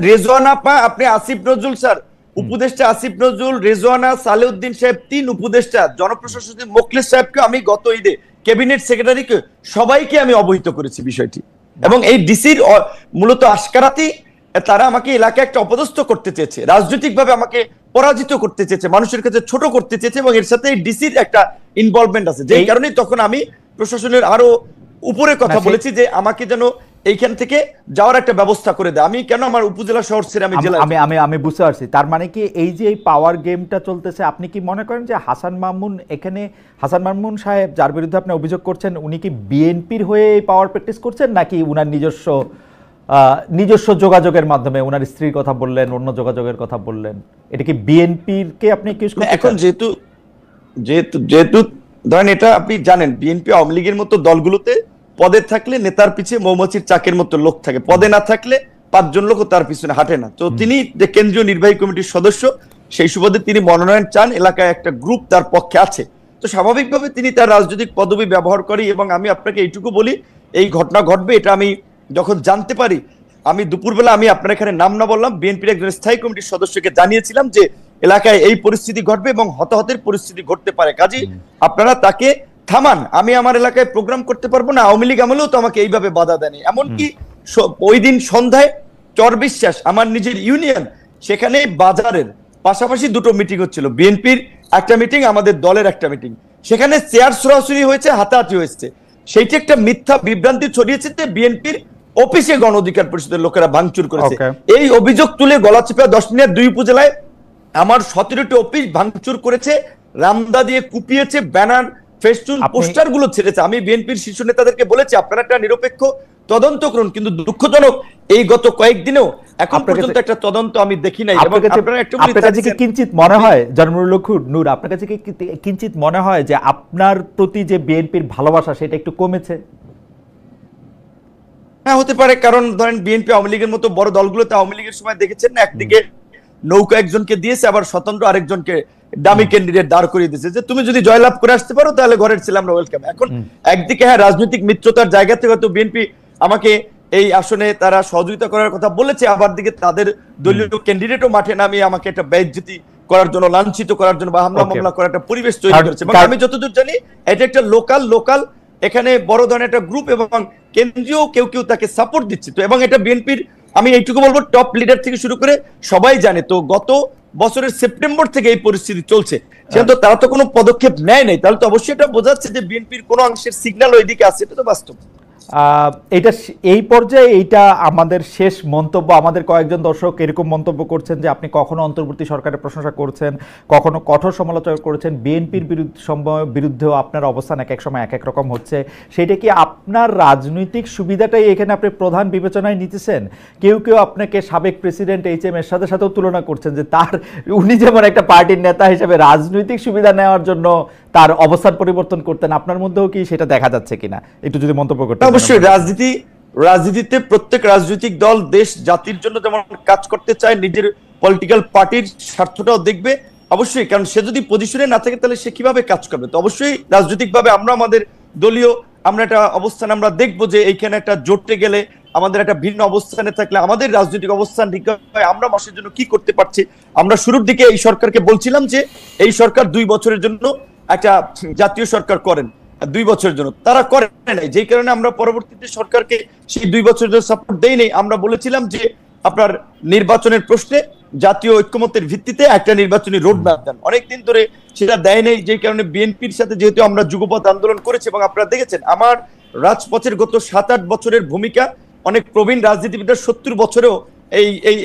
রেজওয়ানা আপনি আসিফ নজরুল স্যার, উপদেষ্টা আসিফ নজরুল, রেজওয়ানা, সালেউদ্দিন সাহেব, 3 উপদেষ্টা, জনপ্রশাসন মোখলেস সাহেবকে আমি গত ঈদে, ক্যাবিনেট সেক্রেটারিকে, সবাইকে আমি অবহিত করেছি বিষয়টি। এবং এই ডিসির মূলত আশকারাতেই তারা আমাকে এলাকায় একটা অপদস্থ করতে চেয়েছে, রাজনৈতিকভাবে আমাকে পরাজিত করতে চেয়েছে, মানুষের কাছে ছোট করতে চেয়েছে, এবং এর সাথে ডিসির একটা ইনভলভমেন্ট আছে, যেই কারণে তখন আমি প্রশাসনের আরো উপরে কথা বলেছি যে আমাকে যেন এইখান থেকে যাওয়ার একটা ব্যবস্থা করে দেয়। আমি কেন আমার উপজেলা শহর ছেড়ে আমি জেলা? আমি বুঝতে পারছি। তার মানে কি এই যে এই পাওয়ার গেমটা চলতেছে, আপনি কি মনে করেন যে হাসান মামুন সাহেব যার বিরুদ্ধে আপনি অভিযোগ করছেন, উনি কি বিএনপির হয়ে এই পাওয়ার প্র্যাকটিস করছেন, নাকি উনার নিজস্ব যোগাযোগের মাধ্যমে, উনার স্ত্রীর কথা বললেন, অন্য যোগাযোগের কথা বললেন, এটা কি বিএনপির কে আপনি অ্যাকিউজ করছেন? এখন যেহেতু ধরেন, এটা আপনি জানেন, বিএনপি আওয়ামী লীগের মতো দলগুলোতে পদে থাকলে নেতার পিছে মৌমাছির চাকের মতো লোক থাকে, পদে না থাকলে 5 জন লোক তার পিছনে হাঁটে না। তো তিনি যে কেন্দ্রীয় নির্বাহী কমিটির সদস্য, সেই সুবাদে তিনি মনোনয়ন চান, এলাকায় একটা গ্রুপ তার পক্ষে আছে, তো স্বাভাবিকভাবে তিনি তার রাজনৈতিক পদবি ব্যবহার করি। এবং আমি আপনাকে এইটুকু বলি, এই ঘটনা ঘটবে এটা আমি যখন জানতে পারি, আমি দুপুরবেলা, আমি আপনার এখানে নাম না বললাম, বিএনপির একজন স্থায়ী কমিটির সদস্যকে জানিয়েছিলাম যে এলাকায় এই পরিস্থিতি ঘটবে এবং হতাহতের পরিস্থিতি ঘটতে পারে, কাজেই আপনারা তাকে থামান। আমি আমার এলাকায় প্রোগ্রাম করতে পারবো না, আওয়ামী লীগ আমলেও তো আমাকে এইভাবে বাধা দেয়নি। এমনকি ওই দিন সন্ধ্যায় চর বিশ্বাস আমার নিজের ইউনিয়ন, সেখানে বাজারের পাশাপাশি দুটো মিটিং হচ্ছিল, বিএনপির একটা মিটিং, আমাদের দলের একটা মিটিং, সেখানে চেয়ার সরাসরি হয়েছে, হাতাহাতি হয়েছে। সেইটি একটা মিথ্যা বিভ্রান্তি ছড়িয়েছে যে বিএনপির অফিসে গণ অধিকার পরিষদের লোকেরা ভাঙচুর করেছে। এই অভিযোগ তুলে গলাচিপা 10 মিনিট 2 উপজেলায় আমার 17টি অফিস ভাঙচুর করেছে, রামদা দিয়ে কুপিয়েছে, ব্যানার ফেস্টুন পোস্টার গুলো ছেড়েছে। আমি বিএনপির শীর্ষ নেতাদেরকে বলেছি আপনারা একটা নিরপেক্ষ তদন্ত করুন, কিন্তু দুঃখজনক এই গত কয়েকদিনও এখন পর্যন্ত একটা তদন্ত আমি দেখি নাই। এবং আপনার কাছে কি কিঞ্চিত মনে হয় জন্মুল নূর, আপনার কাছে কি কিঞ্চিত মনে হয় যে আপনার প্রতি যে বিএনপির ভালোবাসা সেটা একটু কমেছে? হ্যাঁ, হতে পারে, কারণ ধরেন বিএনপি আওয়ামী লীগের মতো বড় দলগুলোতে আওয়ামী লীগের সময় দেখেছেন না, একদিকে নৌকা একজনকে দিয়েছে, আবার স্বতন্ত্র আরেকজনকে দামি ক্যান্ডিডেট দাঁড় করিয়ে দিয়েছে যে তুমি যদি জয়লাভ করে আসতে পারো তাহলে ঘরের ছেলে আমরা ওয়েলকাম। এখন একদিকে হ্যাঁ রাজনৈতিক মিত্রতার জায়গা থেকে হয়তো বিএনপি আমাকে এই আসনে তারা সহযোগিতা করার কথা বলেছে, আবার দিকে তাদের দলীয় ক্যান্ডিডেটও মাঠে নামিয়ে আমাকে একটা বেইজ্জতি করার জন্য, লাঞ্ছিত করার জন্য বা হামলা মামলা করার একটা পরিবেশ তৈরি করেছে। এবং আমি যতদূর জানি এটা একটা লোকাল এখানে বড় ধরনের একটা গ্রুপ এবং কেন্দ্রীয় কেউ তাকে সাপোর্ট দিচ্ছে। তো এবং এটা বিএনপির, আমি এইটুকু বলবো, টপ লিডার থেকে শুরু করে সবাই জানে। তো গত বছরের সেপ্টেম্বর থেকে এই পরিস্থিতি চলছে, সেহেতু তারা তো কোনো পদক্ষেপ নেয় নাই, তাহলে তো অবশ্যই এটা বোঝাচ্ছে যে বিএনপির কোনো অংশের সিগন্যাল ওইদিকে আছে, এটা তো বাস্তব। এটা এই পর্যায়ে এইটা আমাদের শেষ মন্তব্য। আমাদের কয়েকজন দর্শক এরকম মন্তব্য করছেন যে আপনি কখনো অন্তর্বর্তী সরকারের প্রশংসা করছেন, কখনো কঠোর সমালোচনা করেছেন, বিএনপির বিরুদ্ধেও আপনার অবস্থান এক এক সময় এক এক রকম হচ্ছে। সেটা কি আপনার রাজনৈতিক সুবিধাটাই এখানে আপনি প্রধান বিবেচনায় নিতেছেন? কেউ আপনাকে সাবেক প্রেসিডেন্ট HM এরশাদের সাথেও তুলনা করছেন যে উনি যেমন একটা পার্টির নেতা হিসেবে রাজনৈতিক সুবিধা নেওয়ার জন্য তার অবস্থান পরিবর্তন করতেন, আপনার মধ্যেও কি সেটা দেখা যাচ্ছে কিনা একটু যদি মন্তব্য করতেন। অবশ্যই রাজনীতিতে প্রত্যেক রাজনৈতিক দল দেশ জাতির জন্য যেমন কাজ করতে চায়, নিজের পলিটিক্যাল পার্টির স্বার্থটাও দেখবে অবশ্যই, কারণ সে যদি পজিশনে না থাকে তাহলে সে কিভাবে কাজ করবে। তো অবশ্যই রাজনৈতিকভাবে আমরা আমাদের দলীয় আমরা একটা অবস্থান আমরা দেখবো যে এইখানে একটা জোটে গেলে আমাদের একটা ভিন্ন অবস্থানে থাকলে আমাদের রাজনৈতিক অবস্থান ঠিক হয়, আমরা মানুষের জন্য কি করতে পারছি। আমরা শুরুর দিকে এই সরকারকে বলছিলাম যে এই সরকার 2 বছরের জন্য একটা জাতীয় সরকার করেন, 2 বছরের জন্য, তারা করে নাই, যেই কারণে আমরা পরবর্তীতে সরকারকে সেই 2 বছরের জন্য সাপোর্ট দেই নাই। আমরা বলেছিলাম যে আপনার নির্বাচনের প্রশ্নে জাতীয় ঐক্যমত্যের ভিত্তিতে একটা নির্বাচনী রোড ম্যাপ দেন, অনেকদিন ধরে সেটা দেয় নাই, যেই কারণে বিএনপির সাথে যেহেতু আমরা যুগপৎ আন্দোলন করেছি এবং আপনারা দেখেছেন আমার রাজপথের গত 7-8 বছরের ভূমিকা অনেক প্রবীণ রাজনীতিবিদরা 70 বছরেও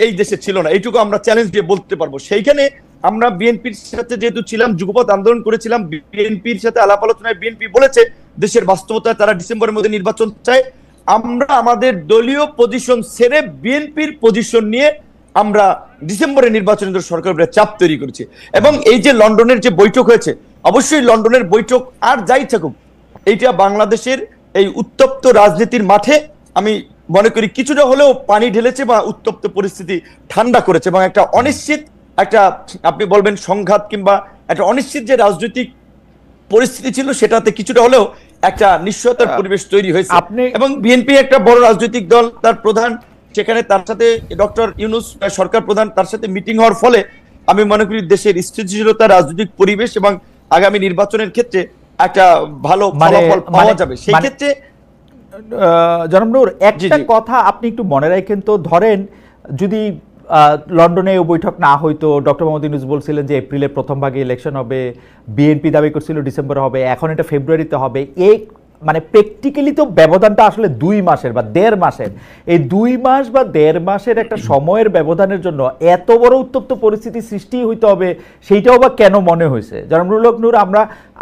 এই দেশে ছিল না, এইটুকু আমরা চ্যালেঞ্জ দিয়ে বলতে পারবো। সেইখানে আমরা বিএনপির সাথে যেহেতু ছিলাম, যুগপৎ আন্দোলন করেছিলাম, বিএনপির সাথে আলাপ আলোচনায় বিএনপি বলেছে দেশের বাস্তবতায় তারা ডিসেম্বরের মধ্যে নির্বাচন চায়। আমরা আমাদের দলীয় পজিশন ছেড়ে বিএনপির পজিশন নিয়ে আমরা ডিসেম্বরে নির্বাচনের জন্য সরকারের চাপ তৈরি করেছি। এবং এই যে লন্ডনের যে বৈঠক হয়েছে, অবশ্যই লন্ডনের বৈঠক আর যাই থাকুক, এইটা বাংলাদেশের এই উত্তপ্ত রাজনীতির মাঠে আমি মনে করি কিছুটা হলেও পানি ঢেলেছে বা উত্তপ্ত পরিস্থিতি ঠান্ডা করেছে এবং একটা অনিশ্চিত একটা আপনি বলবেন সংঘাত কিংবা একটা অনিশ্চিত যে রাজনৈতিক পরিস্থিতি ছিল সেটাতে কিছুটা হলেও একটা নিশ্চয়তার পরিবেশ তৈরি হয়েছে। এবং বিএনপি একটা বড় রাজনৈতিক দল, তার প্রধান সেখানে, তার সাথে ডক্টর ইউনূস সরকার প্রধান, তার সাথে মিটিং হওয়ার ফলে আমি মনে করি দেশের স্থিতিশীলতা, রাজনৈতিক পরিবেশ এবং আগামী নির্বাচনের ক্ষেত্রে একটা ভালো ফলাফল পাওয়া যাবে। সেই ক্ষেত্রে জনাব নূর, একটা কথা আপনি একটু মনে রাখেন তো, ধরেন যদি লন্ডনে বৈঠক না হইতো, ডক্টর মোহাম্মদ ইউনূস বলছিলেন যে এপ্রিলের প্রথম ভাগে ইলেকশন হবে, বিএনপি দাবি করছিল ডিসেম্বরে হবে, এখন এটা ফেব্রুয়ারিতে হবে, এই মানে প্র্যাকটিক্যালি তো ব্যবধানটা আসলে 2 মাসের বা 1.5 মাসের। এই 2 মাস বা 1.5 মাসের একটা সময়ের ব্যবধানের জন্য এত বড় উত্তপ্ত পরিস্থিতি সৃষ্টি হইতে হবে, সেইটাও বা কেন মনে হয়েছে? জনাব নূর, আমরা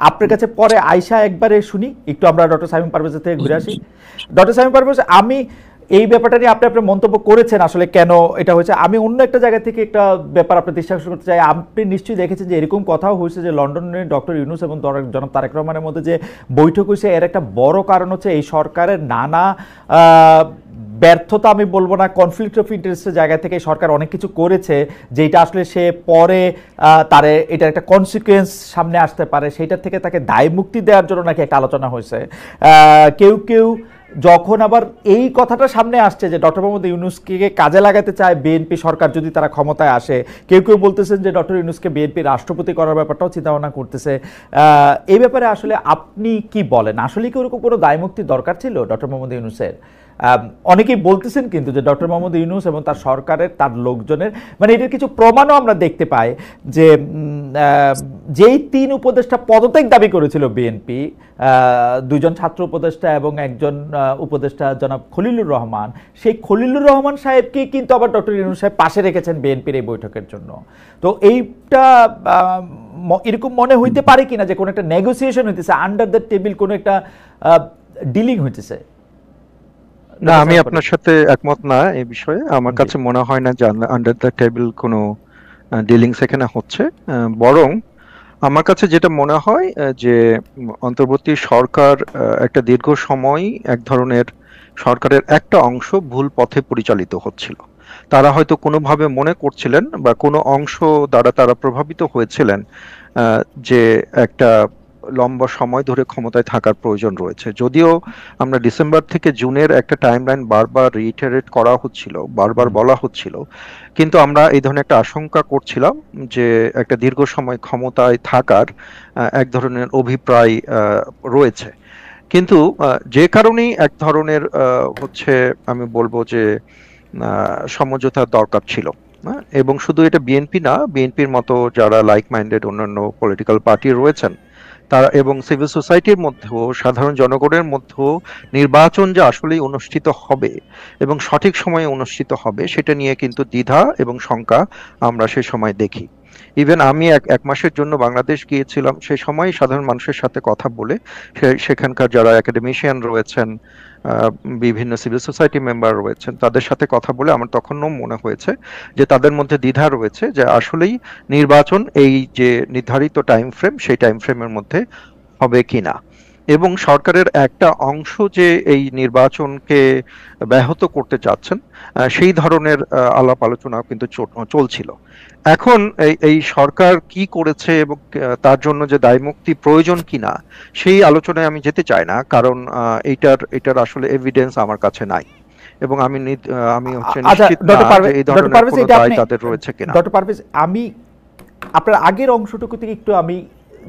আপনার কাছে পরে আয়শা একবারে শুনি, একটু আমরা ডক্টর শামীম পারভেজের থেকে ঘুরে আসি। ডক্টর শামীম পারভেজ, আমি এই ব্যাপারটা নিয়ে আপনি আপনার মন্তব্য করেছেন আসলে কেন এটা হয়েছে। আমি অন্য একটা জায়গা থেকে একটা ব্যাপার আপনার দৃষ্টি আকর্ষণ করতে চাই। আপনি নিশ্চয়ই দেখেছেন যে এরকম কথাও হয়েছে যে লন্ডনে ডক্টর ইউনূস এবং জনাব তারেক রহমানের মধ্যে যে বৈঠক হয়েছে, এর একটা বড় কারণ হচ্ছে এই সরকারের নানা ব্যর্থতা আমি বলবো না, কনফ্লিক্ট অফ ইন্টারেস্টের জায়গা থেকে সরকার অনেক কিছু করেছে যেটা আসলে সে পরে তার এটার একটা কনসিকুয়েন্স সামনে আসতে পারে, সেইটার থেকে তাকে দায় মুক্তি দেওয়ার জন্য নাকি একটা আলোচনা হয়েছে। কেউ কেউ যখন আবার এই কথাটা সামনে আসছে যে ডক্টর মোহাম্মদ ইউনূসকে কাজে লাগাতে চায় বিএনপি সরকার যদি তারা ক্ষমতায় আসে, কেউ কেউ বলতেছেন যে ডক্টর ইউনূসকে বিএনপি রাষ্ট্রপতি করার ব্যাপারটাও চিন্তাভাবনা করতেছে। এই ব্যাপারে আসলে আপনি কি বলেন? আসলে কি ওরকম কোনো দায়মুক্তির দরকার ছিল ডক্টর মোহাম্মদ ইউনূসের? অনেকেই বলতেছেন কিন্তু যে ডক্টর মোহাম্মদ ইউনূস এবং তার সরকারের, তার লোকজনের, মানে এটার কিছু প্রমাণও আমরা দেখতে পাই যে যেই 3 উপদেষ্টা পদত্যাগ দাবি করেছিল বিএনপি, 2 জন ছাত্র উপদেষ্টা এবং একজন উপদেষ্টা জনাব খলিলুর রহমান, সেই খলিলুর রহমান সাহেবকে কিন্তু আবার ডক্টর ইউনূস সাহেব পাশে রেখেছেন বিএনপির এই বৈঠকের জন্য। তো এইটা এরকম মনে হইতে পারে কিনা যে কোনো একটা নেগোসিয়েশন হইতেছে, আন্ডার দ্য টেবিল কোনো একটা ডিলিং হইতেছে? না, আমি আপনার সাথে একমত না এই বিষয়ে। আমার কাছে মনে হয় না যে আন্ডার দ্য টেবিল কোনো ডিলিংস এখানে হচ্ছে। বরং আমার কাছে যেটা মনে হয় যে অন্তর্বর্তী সরকার একটা দীর্ঘ সময় এক ধরনের সরকারের একটা অংশ ভুল পথে পরিচালিত হচ্ছিল। তারা হয়তো কোনোভাবে মনে করছিলেন বা কোনো অংশ দ্বারা তারা প্রভাবিত হয়েছিলেন যে একটা লম্বা সময় ধরে ক্ষমতায় থাকার প্রয়োজন রয়েছে। যদিও আমরা ডিসেম্বর থেকে জুনের একটা টাইমলাইন বারবার রিইটারেট করা হচ্ছিল, বারবার বলা হচ্ছিল, কিন্তু আমরা এই ধরনের একটা আশঙ্কা করছিলাম যে একটা দীর্ঘ সময় ক্ষমতায় থাকার এক ধরনের অভিপ্রায় রয়েছে। কিন্তু যে কারণেই এক ধরনের হচ্ছে আমি বলবো যে সমঝোতার দরকার ছিল, এবং শুধু এটা বিএনপি না, বিএনপির মতো যারা লাইক মাইন্ডেড অন্যান্য পলিটিক্যাল পার্টি রয়েছেন তারা এবং সিভিল সোসাইটির মধ্যেও, সাধারণ জনগণের মধ্যেও নির্বাচন যে আসলেই অনুষ্ঠিত হবে এবং সঠিক সময়ে অনুষ্ঠিত হবে সেটা নিয়ে কিন্তু দ্বিধা এবং শঙ্কা আমরা সে সময় দেখি। ইভেন আমি এক মাসের জন্য বাংলাদেশ গিয়েছিলাম, সেই সময় সাধারণ মানুষের সাথে কথা বলে সেখানকার যারা একাডেমিশিয়ান রয়েছেন, বিভিন্ন সিভিল সোসাইটি মেম্বার রয়েছেন, তাদের সাথে কথা বলে আমার তখনও মনে হয়েছে যে তাদের মধ্যে দ্বিধা রয়েছে যে আসলেই নির্বাচন এই যে নির্ধারিত টাইম ফ্রেম সেই টাইম ফ্রেমের মধ্যে হবে কিনা। এবং সরকারের একটা অংশ যে এই নির্বাচনকে ব্যাহত করতে চাচ্ছেন সেই ধরনের আলাপ আলোচনা কিন্তু চলছিল। এখন এই সরকার কি করেছে এবং তার জন্য যে দায়মুক্তি প্রয়োজন কিনা সেই আলোচনায় আমি যেতে চাই না, কারণ এটার আসলে এভিডেন্স আমার কাছে নাই এবং আমি হচ্ছে নিশ্চিত না যে এই ধরনের কোনো দায় তাদের রয়েছে কিনা। ডক্টর পারভেজ, আমি আপনার আগের অংশটুকু থেকে একটু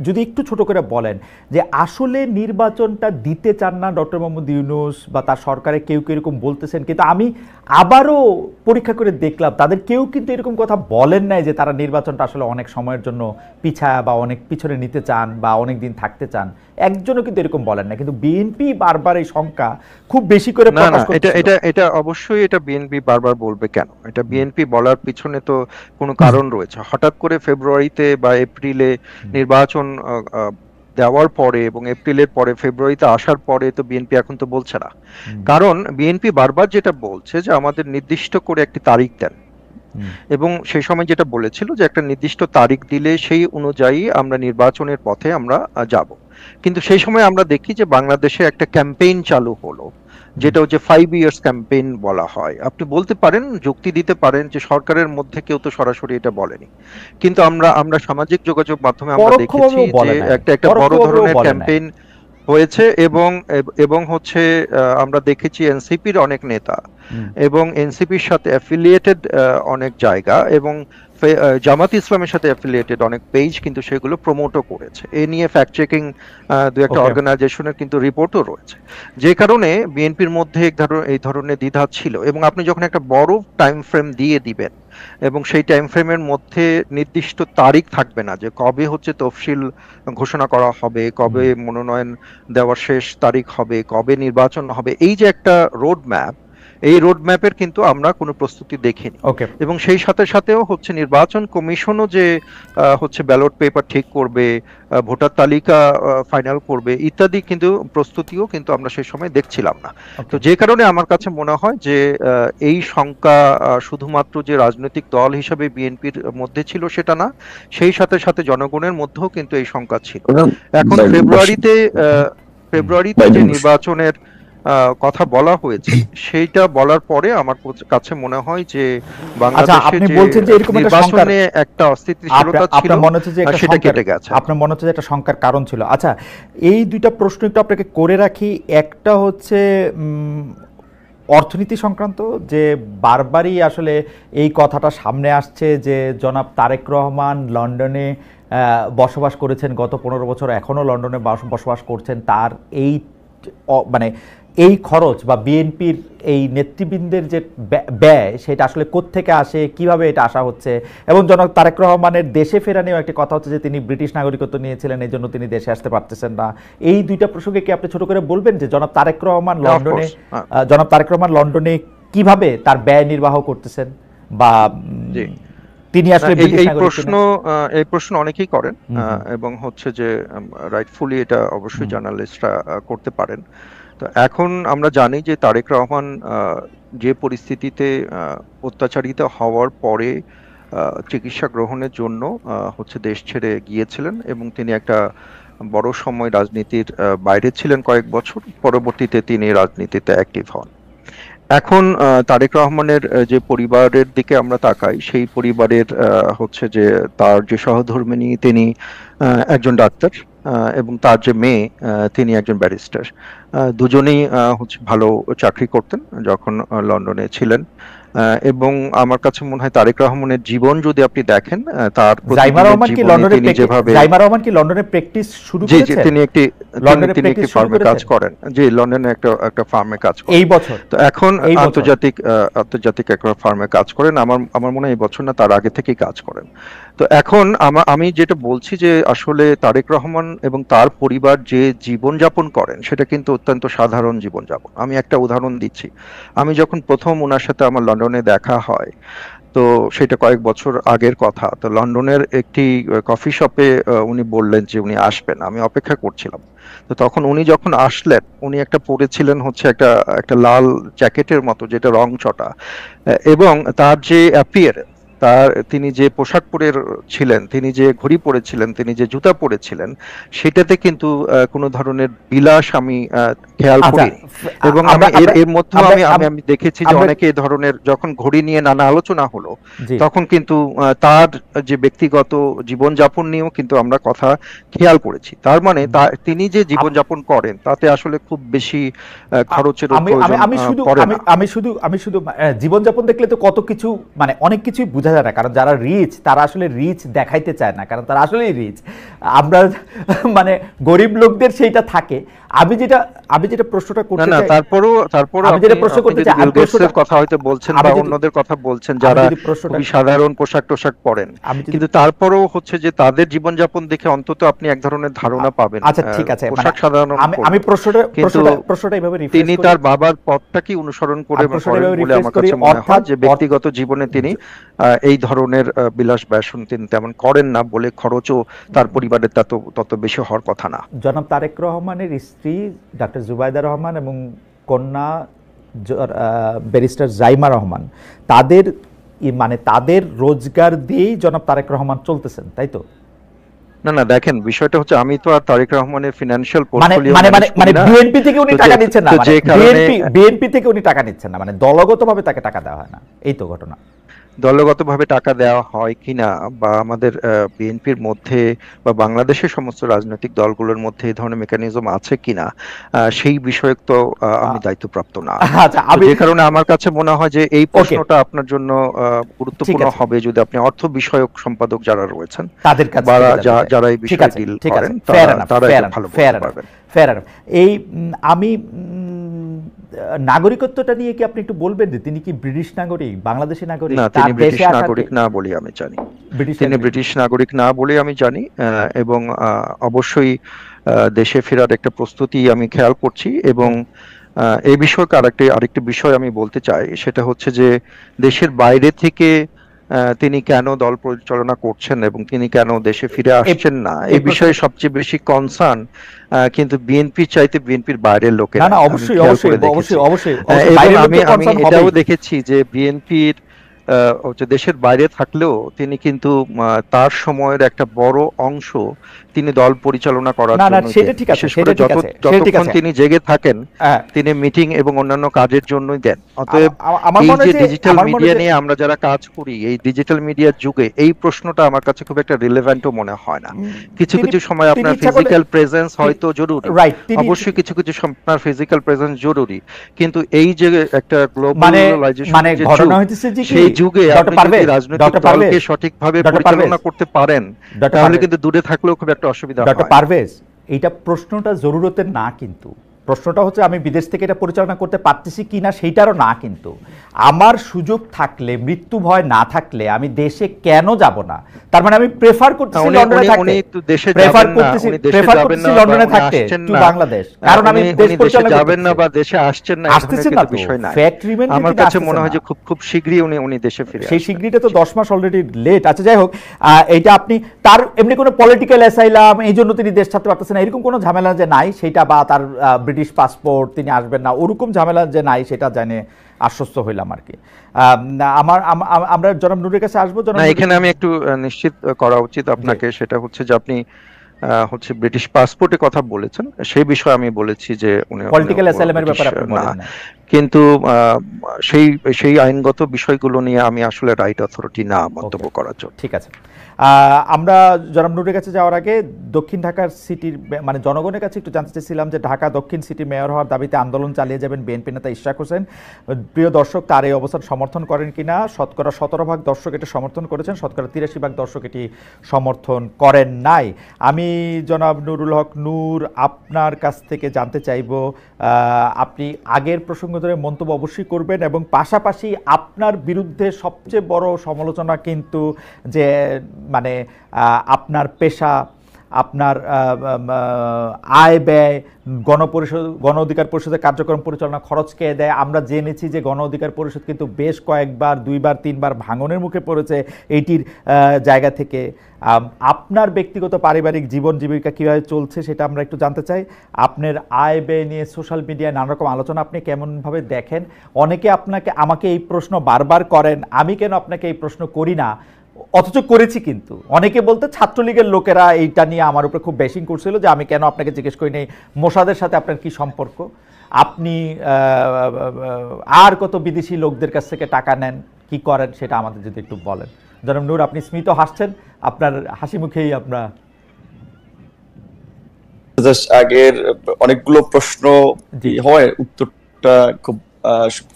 যদি একটু ছোট করে বলেন যে আসলে নির্বাচনটা দিতে চান না ডক্টর মোহাম্মদ ইউনূস বা তার সরকারে কেউ কেউ এরকম বলতেছেন, কিন্তু আমি আবারও পরীক্ষা করে দেখলাম তাদের কেউ কিন্তু এরকম কথা বলেন নাই যে তারা নির্বাচনটা আসলে অনেক সময়ের জন্য পিছায়া বা অনেক পিছনে নিতে চান বা অনেক দিন থাকতে চান, একজনও কিন্তু এরকম বলেন না। কিন্তু বিএনপি বারবার এই শঙ্কা খুব বেশি করে প্রকাশ করছে। এটা অবশ্যই এটা বিএনপি বারবার বলবে কেন? এটা বিএনপি বলার পিছনে তো কোনো কারণ রয়েছে। হঠাৎ করে ফেব্রুয়ারিতে বা এপ্রিলে নির্বাচন দেওয়ার পরে এবং এপ্রিলের পরে ফেব্রুয়ারিতে আসার পরে তো বিএনপি এখন তো বলছে না, কারণ বিএনপি বারবার যেটা বলছে যে আমাদের নির্দিষ্ট করে একটি তারিখ দেন, এবং সেই সময় যেটা বলেছিল যে একটা নির্দিষ্ট তারিখ দিলে সেই অনুযায়ী আমরা নির্বাচনের পথে আমরা যাব। কিন্তু সেই সময় আমরা দেখি যে বাংলাদেশে একটা ক্যাম্পেইন চালু হলো, যেটা হচ্ছে 5 ইয়ার্স ক্যাম্পেইন বলা হয়। আপনি বলতে পারেন, যুক্তি দিতে পারেন যে সরকারের মধ্যে কেউ তো সরাসরি এটা বলেনি, কিন্তু আমরা সামাজিক যোগাযোগ মাধ্যমে আমরা দেখেছি যে একটা বড় ধরনের ক্যাম্পেইন হয়েছে এবং হচ্ছে আমরা দেখেছি এনসিপির অনেক নেতা এবং এনসিপির সাথে অ্যাফিলিয়েটেড অনেক জায়গা এবং জামাত ইসলামের সাথে অ্যাফিলিয়েটেড অনেক পেজ কিন্তু সেগুলো প্রমোটও করেছে। এ নিয়ে ফ্যাক্ট চেকিং দু একটা অর্গানাইজেশনের কিন্তু রিপোর্টও রয়েছে, যে কারণে বিএনপির মধ্যে এই ধরনের দ্বিধা ছিল। এবং আপনি যখন একটা বড় টাইম ফ্রেম দিয়ে দিবেন এবং সেই টাইম ফ্রেমের মধ্যে নির্দিষ্ট তারিখ থাকবে না যে কবে হচ্ছে তফসিল ঘোষণা করা হবে, কবে মনোনয়ন দেওয়ার শেষ তারিখ হবে, কবে নির্বাচন হবে, এই যে একটা রোড ম্যাপ, এই রোড ম্যাপের কিন্তু আমরা কোনো প্রস্তুতি দেখিনি। এবং সেই সাথে সাথেও হচ্ছে নির্বাচন কমিশনও যে হচ্ছে ব্যালট পেপার ঠিক করবে, ভোটার তালিকা ফাইনাল করবে ইত্যাদি কিন্তু প্রস্তুতিও কিন্তু আমরা সেই সময় দেখছিলাম না। তো যে কারণে আমার কাছে মনে হয় যে এই শঙ্কা শুধুমাত্র যে রাজনৈতিক দল হিসেবে বিএনপির মধ্যে ছিল সেটা না, সেই সাথে সাথে জনগণের মধ্যেও কিন্তু এই শঙ্কা ছিল। এখন ফেব্রুয়ারিতে যে কথা বলা হয়েছে, সেইটা বলার পরে আমার কাছে মনে হয় যে আচ্ছা, বাংলাদেশে আপনি যে বলছেন যে এরকম একটা শঙ্কার নির্বাচনে একটা অস্থিতিশীলতা ছিল আপনার মনে হচ্ছে যে একটা সেটা কেটে গেছে। আপনার মনে হচ্ছে যে একটা শঙ্কার কারণ ছিল। আচ্ছা, এই দুইটা প্রশ্ন একটু আপনাকে করে রাখি। একটা হচ্ছে অর্থনীতি সংক্রান্ত, যে বারবারই আসলে এই কথাটা সামনে আসছে যে জনাব তারেক রহমান লন্ডনে বসবাস করেছেন গত 15 বছর, এখনও লন্ডনে বসবাস করছেন। তার এই মানে এই খরচ বা বিএনপির এই নেতৃবৃন্দের যে ব্যয়, সেটা আসলে কোত্থেকে আসে, কিভাবে এটা আসা হচ্ছে। এবং জনাব তারেক রহমানের দেশে ফেরা নিয়েও একটি কথা হচ্ছে যে তিনি ব্রিটিশ নাগরিকত্ব নিয়েছিলেন, এই জন্য তিনি দেশে আসতে পারতেছেন না। এই দুইটা প্রসঙ্গে কি আপনি ছোট করে বলবেন যে জনাব তারেক রহমান লন্ডনে কিভাবে তার ব্যয় নির্বাহ করতেছেন, বা তিনি আসলে এই প্রশ্ন অনেকেই করেন, এবং হচ্ছে যে রাইটফুলি এটা অবশ্যই জার্নালিস্টরা করতে পারেন। তো এখন আমরা জানি যে তারেক রহমান যে পরিস্থিতিতে অত্যাচারিত হওয়ার পরে চিকিৎসা গ্রহণের জন্য হচ্ছে দেশ ছেড়ে গিয়েছিলেন, এবং তিনি একটা বড় সময় রাজনীতির বাইরে ছিলেন কয়েক বছর, পরবর্তীতে তিনি রাজনীতিতে অ্যাক্টিভ হন। এখন তারেক রহমানের যে পরিবারের দিকে আমরা তাকাই, সেই পরিবারের হচ্ছে যে তার যে সহধর্মিণী তিনি একজন ডাক্তার, এবং তার যে মেয়ে তিনি একজন ব্যারিস্টার। দুজনেই হচ্ছে ভালো চাকরি করতেন যখন লন্ডনে ছিলেন। এবং আমার কাছে মনে হয় তারেক রহমানের জীবন যদি আপনি দেখেন, তার জাইমা রহমান কি লন্ডনে প্র্যাকটিস শুরু করেছেন? তিনি একটি ফার্মে কাজ করেন। জি, লন্ডনে একটা ফার্মে কাজ করেন এই বছর। তো এখন আন্তর্জাতিক একটা ফার্মে কাজ করেন। আমার মনে হয় এই বছর না, তার আগে থেকেই কাজ করেন। তো এখন আমি যেটা বলছি যে আসলে তারেক রহমান এবং তার পরিবার যে জীবনযাপন করেন সেটা কিন্তু অত্যন্ত সাধারণ জীবনযাপন। আমি একটা উদাহরণ দিচ্ছি। আমি যখন প্রথম ওনার সাথে আমার লন্ডনে দেখা হয়, তো সেটা কয়েক বছর আগের কথা। তো লন্ডনের একটি কফি শপে উনি বললেন যে উনি আসবেন, আমি অপেক্ষা করছিলাম। তো তখন উনি যখন আসলেন, উনি একটা পরেছিলেন হচ্ছে একটা লাল জ্যাকেটের মতো, যেটা রং চটা, এবং তার যে অ্যাপিয়ারেন্স, তিনি যে পোশাক পরে ছিলেন, তিনি যে ঘড়ি পরেছিলেন, তিনি যে জুতা পরেছিলেন, সেটাতে কিন্তু কোনো ধরনের বিলাস আমি খেয়াল করিনি। এবং আমি এর মধ্যে আমি দেখেছি যে অনেকে এই ধরনের, যখন ঘড়ি নিয়ে নানা আলোচনা হলো, তখন কিন্তু তার যে ব্যক্তিগত জীবনযাপন নিয়েও কিন্তু আমরা কথা খেয়াল করেছি। তার মানে তিনি যে জীবনযাপন করেন তাতে আসলে খুব বেশি খরচের প্রয়োজন। আমি শুধু জীবনযাপন দেখলে তো কত কিছু, মানে অনেক কিছুই বোঝা যায় না। কারণ যারা রিচ, তারা আসলে রিচ দেখাইতে চায় না, কারণ তারা আসলেই রিচ। আমরা মানে গরিব লোকদের সেইটা থাকে। আমি যেটা প্রশ্নটা করতে চাই, তারপরও আমি যেটা প্রশ্ন করতে চাই, বিলগেটসের কথা হয়তো বলছেন বা অন্যদের কথা বলছেন যারা খুবই সাধারণ পোশাক পরেন, কিন্তু তারপরও হচ্ছে যে তাদের জীবনযাপন দেখে অন্তত আপনি এক ধরনের ধারণা পাবেন। আচ্ছা, ঠিক আছে, পোশাক সাধারণ, আমি প্রশ্নটা এইভাবে রিফ্রেশ করি, তিনি তার বাবার পথটাকে অনুসরণ করে বলে আমার কাছে মনে হয় যে ব্যক্তিগত জীবনে তিনি এই ধরনের বিলাস ব্যসন তিনি তেমন করেন না বলে খরচও তার পরিবারের তত বেশি হওয়ার কথা না। জনাব তারেক রহমানের স্ত্রী ডক্টর জুবাইদা রহমান এবং কন্যা ব্যারিস্টার জাইমা রহমান, তাদের রোজগার দিয়েই জনাব তারেক রহমান চলতেছেন, তাই তো? না, দেখেন, বিষয়টা হচ্ছে আমি তো আর তারেক রহমানের ফিনান্সিয়াল পোর্টফোলিও মানে বিএনপি থেকে উনি টাকা নিচ্ছেন না, বিএনপি থেকে উনি টাকা নিচ্ছেন না, মানে দলগতভাবে তাকে টাকা দেওয়া হয় না, এই তো ঘটনা। দলগতভাবে টাকা দেওয়া হয় কিনা, বা আমাদের বিএনপির মধ্যে বা বাংলাদেশের সমস্ত রাজনৈতিক দলগুলোর মধ্যে এই ধরনের মেকানিজম আছে কিনা, সেই বিষয়ক তো আমি দায়িত্বপ্রাপ্ত না। যে কারণে আমার কাছে মনে হয় যে এই প্রশ্নটা আপনার জন্য গুরুত্বপূর্ণ হবে যদি আপনি অর্থ বিষয়ক সম্পাদক যারা রয়েছেন, তাদের কাছে, যারা এই বিষয়ে ডিল করেন, তারা ভালো বলতে পারবেন। এই আমি নাগরিকত্বটা নিয়ে কি আপনি একটু বলবেন যে তিনি কি ব্রিটিশ নাগরিক, বাংলাদেশি নাগরিক? না, তিনি ব্রিটিশ নাগরিক না বলে আমি জানি। তিনি ব্রিটিশ নাগরিক না বলে আমি জানি, এবং অবশ্যই দেশে ফেরার একটা প্রস্তুতি আমি খেয়াল করছি। এবং এই বিষয়কে আরেকটি বিষয় আমি বলতে চাই, সেটা হচ্ছে যে দেশের বাইরে থেকে তিনি কেন দল পরিচালনা করছেন এবং তিনি কেন দেশে ফিরে আসছেন না, এই বিষয়ে সবচেয়ে বেশি কনসার্ন কিন্তু বিএনপির চাইতে বিএনপির বাইরের লোকেরা। আমি এটাও দেখেছি যে বিএনপির দেশের বাইরে থাকলেও তিনি কিন্তু তার সময়ের একটা বড় অংশ তিনি দল পরিচালনা করার না, না, জন্য, সেটা ঠিক আছে, বিশেষ সেটা করে ঠিক আছে, সেটা ঠিক যতক্ষণ আছে। তিনি জেগে থাকেন হ্যাঁ। তিনি মিটিং এবং অন্যান্য কাজের জন্যই দেন। অতএব আমার এই মনে যে হয় ডিজিটাল আমার মনে মিডিয়া হয় নিয়ে আমরা যারা কাজ করি, এই ডিজিটাল মিডিয়ার যুগে এই প্রশ্নটা আমার কাছে খুব একটা রিলেভেন্টও মনে হয় না। কিছু তিনি কিছু সময় তিনি আপনার ইচ্ছা করলে ফিজিক্যাল প্রেজেন্স হয়তো জরুরি, রাইট, তিনি অবশ্যই কিছু কিছু আপনার ফিজিক্যাল প্রেজেন্স জরুরি, কিন্তু এই যে একটা মানে গ্লোবালাইজেশনের যে যুগ, ঘটনা হইতেছে যে কি সেই যুগে ডক্টর আপনি যদি পারভেজ, রাজনৈতিক ডক্টর দলকে পারভেজ, সঠিকভাবে ডক্টর পারভেজ, পরিচালনা করতে পারেন ডক্টর তাহলে পারভেজ, কিন্তু দূরে থাকলেও খুব একটা অসুবিধা ডক্টর হয় না। পারভেজ, এইটা প্রশ্নটা জরুরতের না, কিন্তু প্রশ্নটা হচ্ছে আমি বিদেশ থেকে এটা পরিচালনা করতে পারতেছি কিনা সেইটারও না, কিন্তু আমার সুযোগ থাকলে, মৃত্যু ভয় না থাকলে আমি দেশে কেন যাব না? তার মানে আমি প্রেফার করতেছি লন্ডনে থাকতে, প্রেফার করতেছি লন্ডনে থাকতে টু বাংলাদেশ, কারণ আমি দেশ পরিচালনা যাবেন না বা দেশে আসছেন না, আসতেছেন না, বিষয় না, ফ্যাক্ট রিমেইন। আমার কাছে মনে হয় যে খুব শীঘ্রই উনি দেশে ফিরে আসবেন। সেই শীঘ্রইটা তো 10 মাস অলরেডি লেট। আচ্ছা, যাই হোক, এইটা আপনি তার এমনি কোনো পলিটিক্যাল অ্যাসাইলাম এই জন্য তিনি দেশ ছাড়তে পারতেছেন না এরকম কোনো ঝামেলা যে নাই সেটা, বা তার ব্রিটিশ পাসপোর্ট তিনি আসবেন না ওরকম ঝামেলা যে নাই সেটা জানে আশ্বস্ত হইলাম আর কি। আমরা জনাব নূরের কাছে আসবো। না, এখানে আমি একটু নিশ্চিত করা উচিত আপনাকে, সেটা হচ্ছে যে আপনি হচ্ছে ব্রিটিশ পাসপোর্টের কথা বলেছেন, সেই বিষয়ে আমি বলেছি যে উনি পলিটিক্যাল অ্যাসাইলামের ব্যাপারে আপনি বলেন না, কিন্তু সেই আইনগত বিষয়গুলো নিয়ে আমি আসলে রাইট অথরিটি না মন্তব্য করার জন্য। ঠিক আছে। আমরা জনাব নূরের কাছে যাওয়ার আগে দক্ষিণ ঢাকার সিটির মানে জনগণের কাছে একটু জানতে চাইছিলাম যে ঢাকা দক্ষিণ সিটি মেয়র হওয়ার দাবিতে আন্দোলন চালিয়ে যাবেন বিএনপি নেতা ইশরাক হোসেন। প্রিয় দর্শক, তার এই অবস্থান সমর্থন করেন কিনা? শতকরা 17% দর্শক এটা সমর্থন করেছেন, শতকরা 83% দর্শক এটি সমর্থন করেন নাই। আমি জনাব নুরুল হক নূর আপনার কাছ থেকে জানতে চাইব, আপনি আগের প্রসঙ্গ ধরে মন্তব্য অবশ্যই করবেন, এবং পাশাপাশি আপনার বিরুদ্ধে সবচেয়ে বড় সমালোচনা কিন্তু যে মানে আপনার পেশা, আপনার আয় ব্যয়, গণ অধিকার পরিষদের কার্যক্রম পরিচালনা খরচ কে দেয়। আমরা জেনেছি যে গণ অধিকার পরিষদ কিন্তু বেশ কয়েকবার 2বার 3বার ভাঙনের মুখে পড়েছে এইটির জায়গা থেকে। আপনার ব্যক্তিগত পারিবারিক জীবন জীবিকা কীভাবে চলছে সেটা আমরা একটু জানতে চাই। আপনার আয় ব্যয় নিয়ে সোশ্যাল মিডিয়ায় নানা রকম আলোচনা আপনি কেমনভাবে দেখেন? অনেকে আমাকে এই প্রশ্ন বারবার করেন, আমি কেন আপনাকে এই প্রশ্ন করি না, অথচ করেছি। কিন্তু অনেকে বলতে ছাত্রলীগের লোকেরা এইটা নিয়ে আমার উপরে খুব বেশিং করছিল যে আমি কেন আপনাকে জিজ্ঞেস করি নাই মোসাদের সাথে আপনার কি সম্পর্ক, আপনি আর কত বিদেশি লোকদের কাছ থেকে টাকা নেন, কি করেন সেটা আমাদের যদি একটু বলেন। জনাব নূর, আপনি স্মিত হাসছেন, আপনার হাসি মুখেই আমরা আগের অনেকগুলো প্রশ্ন হয় উত্তরটা খুব